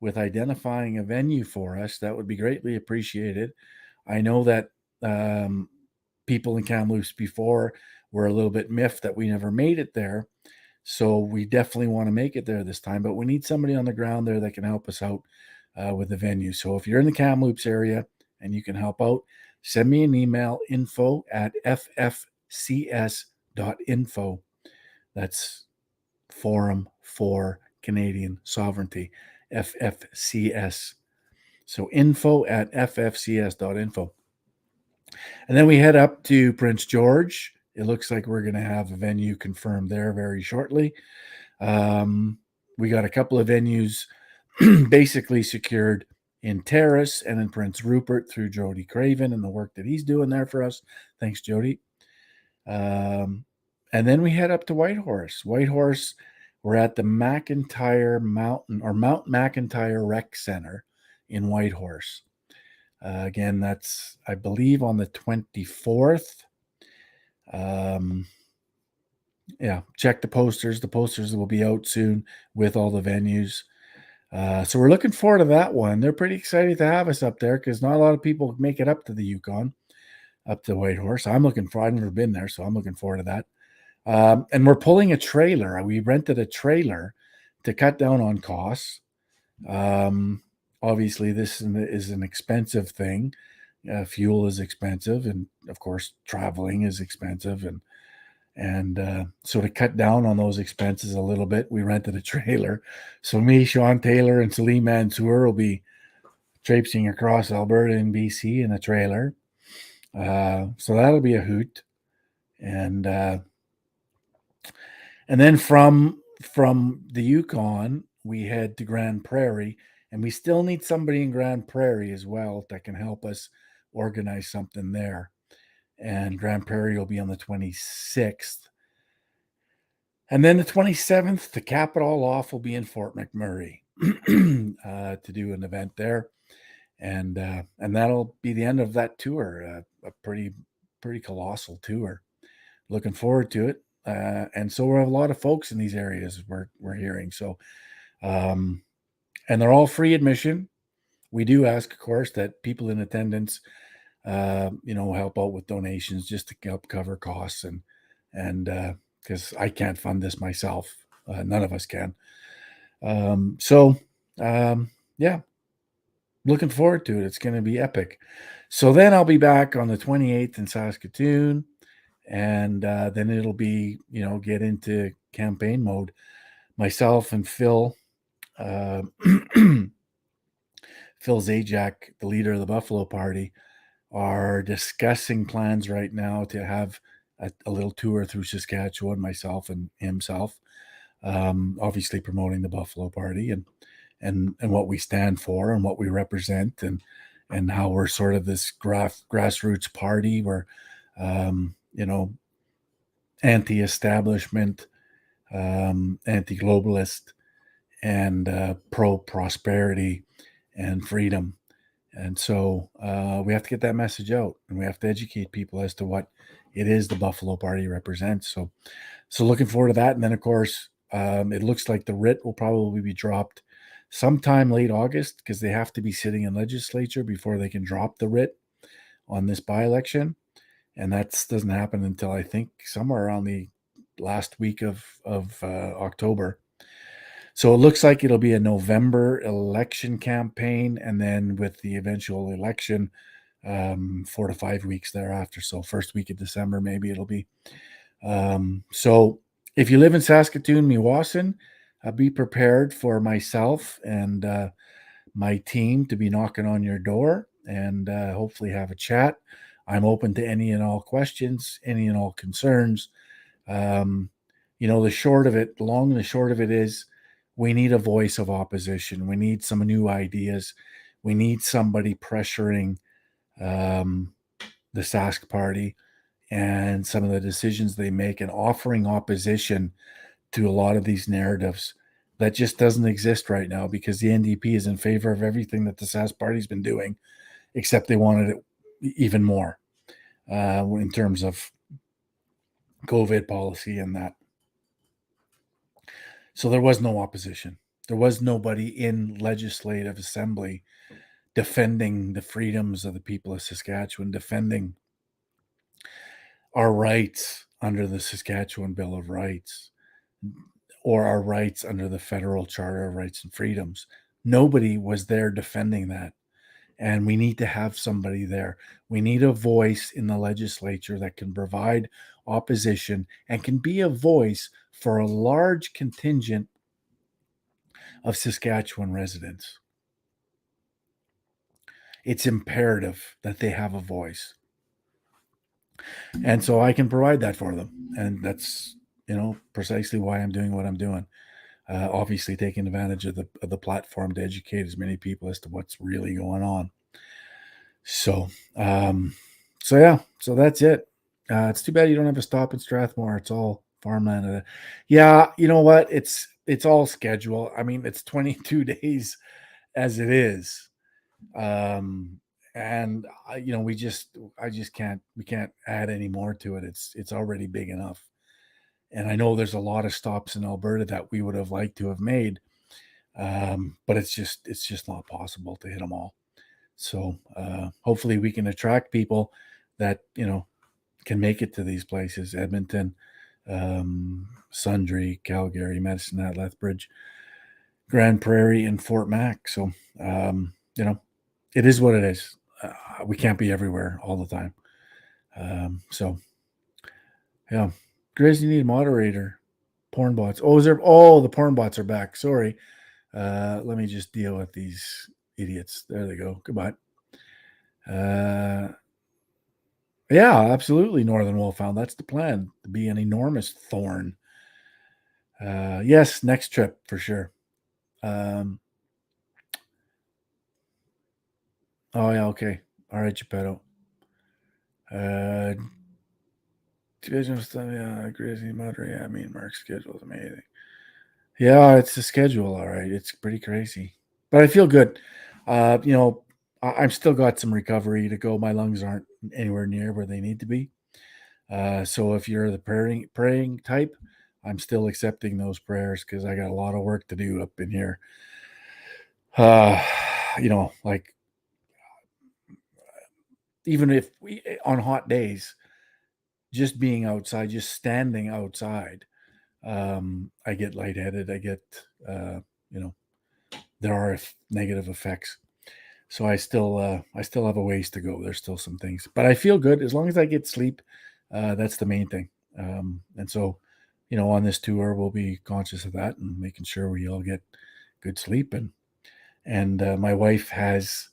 with identifying a venue for us, that would be greatly appreciated. I know that people in Kamloops before were a little bit miffed that we never made it there. So we definitely want to make it there this time, but we need somebody on the ground there that can help us out with the venue. So if you're in the Kamloops area and you can help out, send me an email, info@ffcs.info. That's Forum for Canadian Sovereignty, FFCS. So info@ffcs.info. And then we head up to Prince George. It looks like we're going to have a venue confirmed there very shortly. We got a couple of venues basically secured in Terrace and in Prince Rupert through Jody Craven and the work that he's doing there for us. Thanks, Jody. And then we head up to Whitehorse. Whitehorse, we're at the McIntyre Mountain or Mount McIntyre Rec Center in Whitehorse. Again, that's, I believe, on the 24th. Yeah, check the posters. The posters will be out soon with all the venues. So we're looking forward to that one. They're pretty excited to have us up there because not a lot of people make it up to the Yukon, up to Whitehorse. I've never been there, so I'm looking forward to that. And we're pulling a trailer. We rented a trailer to cut down on costs. Obviously, this is an expensive thing. Fuel is expensive, and of course, traveling is expensive. And so to cut down on those expenses a little bit, we rented a trailer. So me, Sean Taylor, and Salim Mansour will be traipsing across Alberta and BC in a trailer. So that'll be a hoot. And then from the Yukon, we head to Grand Prairie, and we still need somebody in Grand Prairie as well that can help us organize something there. And Grand Prairie will be on the 26th. And then the 27th, to cap it all off, will be in Fort McMurray to do an event there. And that'll be the end of that tour, a pretty colossal tour. Looking forward to it. And so we have a lot of folks in these areas we're hearing. So, and they're all free admission. We do ask, of course, that people in attendance, help out with donations just to help cover costs and because I can't fund this myself. None of us can. Yeah, looking forward to it. It's going to be epic. So then I'll be back on the 28th in Saskatoon. And then it'll be, get into campaign mode. Myself and Phil, Phil Zajac, the leader of the Buffalo Party, are discussing plans right now to have a little tour through Saskatchewan, myself and himself, obviously promoting the Buffalo Party and what we stand for and what we represent and how we're sort of this grassroots party where, anti-establishment, anti-globalist, and pro-prosperity and freedom. And so we have to get that message out, and we have to educate people as to what it is the Buffalo Party represents. So looking forward to that. And then, of course, it looks like the writ will probably be dropped sometime late August because they have to be sitting in legislature before they can drop the writ on this by-election. And that doesn't happen until I think somewhere around the last week of October. So it looks like it'll be a November election campaign, and then with the eventual election, 4 to 5 weeks thereafter. So first week of December, maybe it'll be. So if you live in Saskatoon, Meewasin, be prepared for myself and my team to be knocking on your door and hopefully have a chat. I'm open to any and all questions, any and all concerns. The long and the short of it is we need a voice of opposition. We need some new ideas. We need somebody pressuring the Sask Party and some of the decisions they make and offering opposition to a lot of these narratives that just doesn't exist right now, because the NDP is in favor of everything that the Sask Party's been doing, except they wanted it even more in terms of COVID policy and that. So there was no opposition. There was nobody in legislative assembly defending the freedoms of the people of Saskatchewan, defending our rights under the Saskatchewan Bill of Rights, or our rights under the Federal Charter of Rights and Freedoms. Nobody was there defending that. And we need to have somebody there. We need a voice in the legislature that can provide opposition and can be a voice for a large contingent of Saskatchewan residents. It's imperative that they have a voice. And so I can provide that for them. And that's, precisely why I'm doing what I'm doing. Obviously taking advantage of the platform to educate as many people as to what's really going on. So that's it. It's too bad you don't have a stop in Strathmore. It's all farmland. Yeah, you know what? It's all schedule. I mean, it's 22 days as it is. And we can't add any more to it. It's already big enough. And I know there's a lot of stops in Alberta that we would have liked to have made. But it's just not possible to hit them all. So hopefully we can attract people that, can make it to these places: Edmonton, Sundre, Calgary, Medicine Hat, Lethbridge, Grand Prairie, and Fort Mac. So, it is what it is. We can't be everywhere all the time. Yeah. Grizz, you need a moderator. Porn bots. The porn bots are back. Sorry. Let me just deal with these idiots. There they go. Goodbye. Yeah, absolutely, Northern Wolfhound. That's the plan, to be an enormous thorn. Yes, next trip for sure. Oh yeah, okay. All right, Geppetto. Grizzly Motor. Yeah, Mark's schedule is amazing. Yeah, it's the schedule, all right. It's pretty crazy, but I feel good. I've still got some recovery to go. My lungs aren't anywhere near where they need to be. So if you're the praying type, I'm still accepting those prayers, because I got a lot of work to do up in here. Like, even if on hot days, just being outside, just standing outside, I get lightheaded. I get, there are negative effects. So I still have a ways to go. There's still some things, but I feel good as long as I get sleep. That's the main thing. And so, on this tour, we'll be conscious of that and making sure we all get good sleep. And my wife has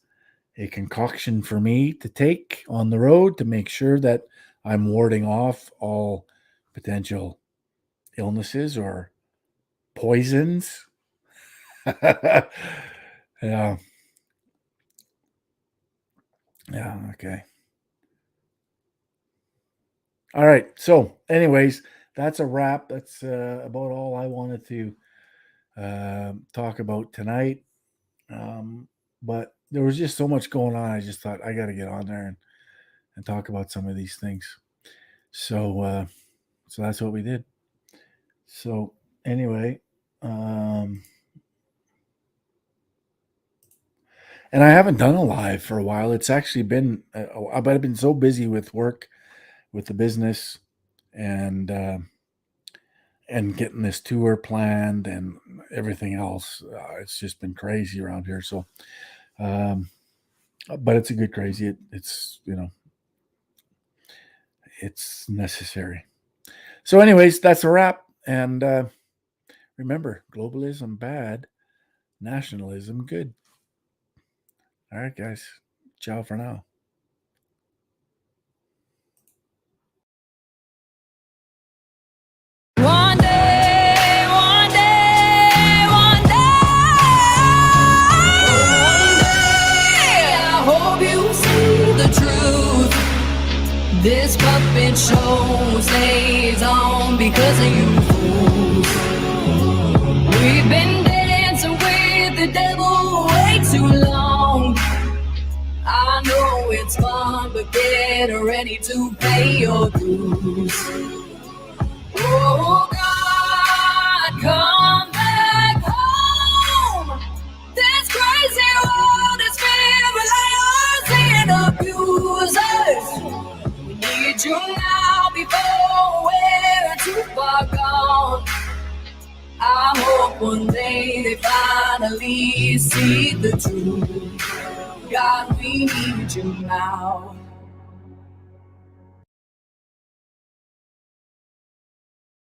a concoction for me to take on the road to make sure that I'm warding off all potential illnesses or poisons. Yeah. Yeah. Okay. All right. So anyways, that's a wrap. That's about all I wanted to talk about tonight. But there was just so much going on. I just thought I got to get on there and talk about some of these things. So that's what we did. So anyway, and I haven't done a live for a while. It's actually been, but I've been so busy with work, with the business, and getting this tour planned and everything else. It's just been crazy around here. So, but it's a good crazy. It's it's necessary. So anyways, that's a wrap. And remember, globalism bad, nationalism good. All right, guys. Ciao for now. One day, one day, one day, I hope you see the truth. This puppet show stays on because of you fools. it's fun, but get ready to pay your dues. Oh God, come back home. This crazy world is filled with liars and abusers. We need you now before we're too far gone. I hope one day they finally see the truth. God, we need you now.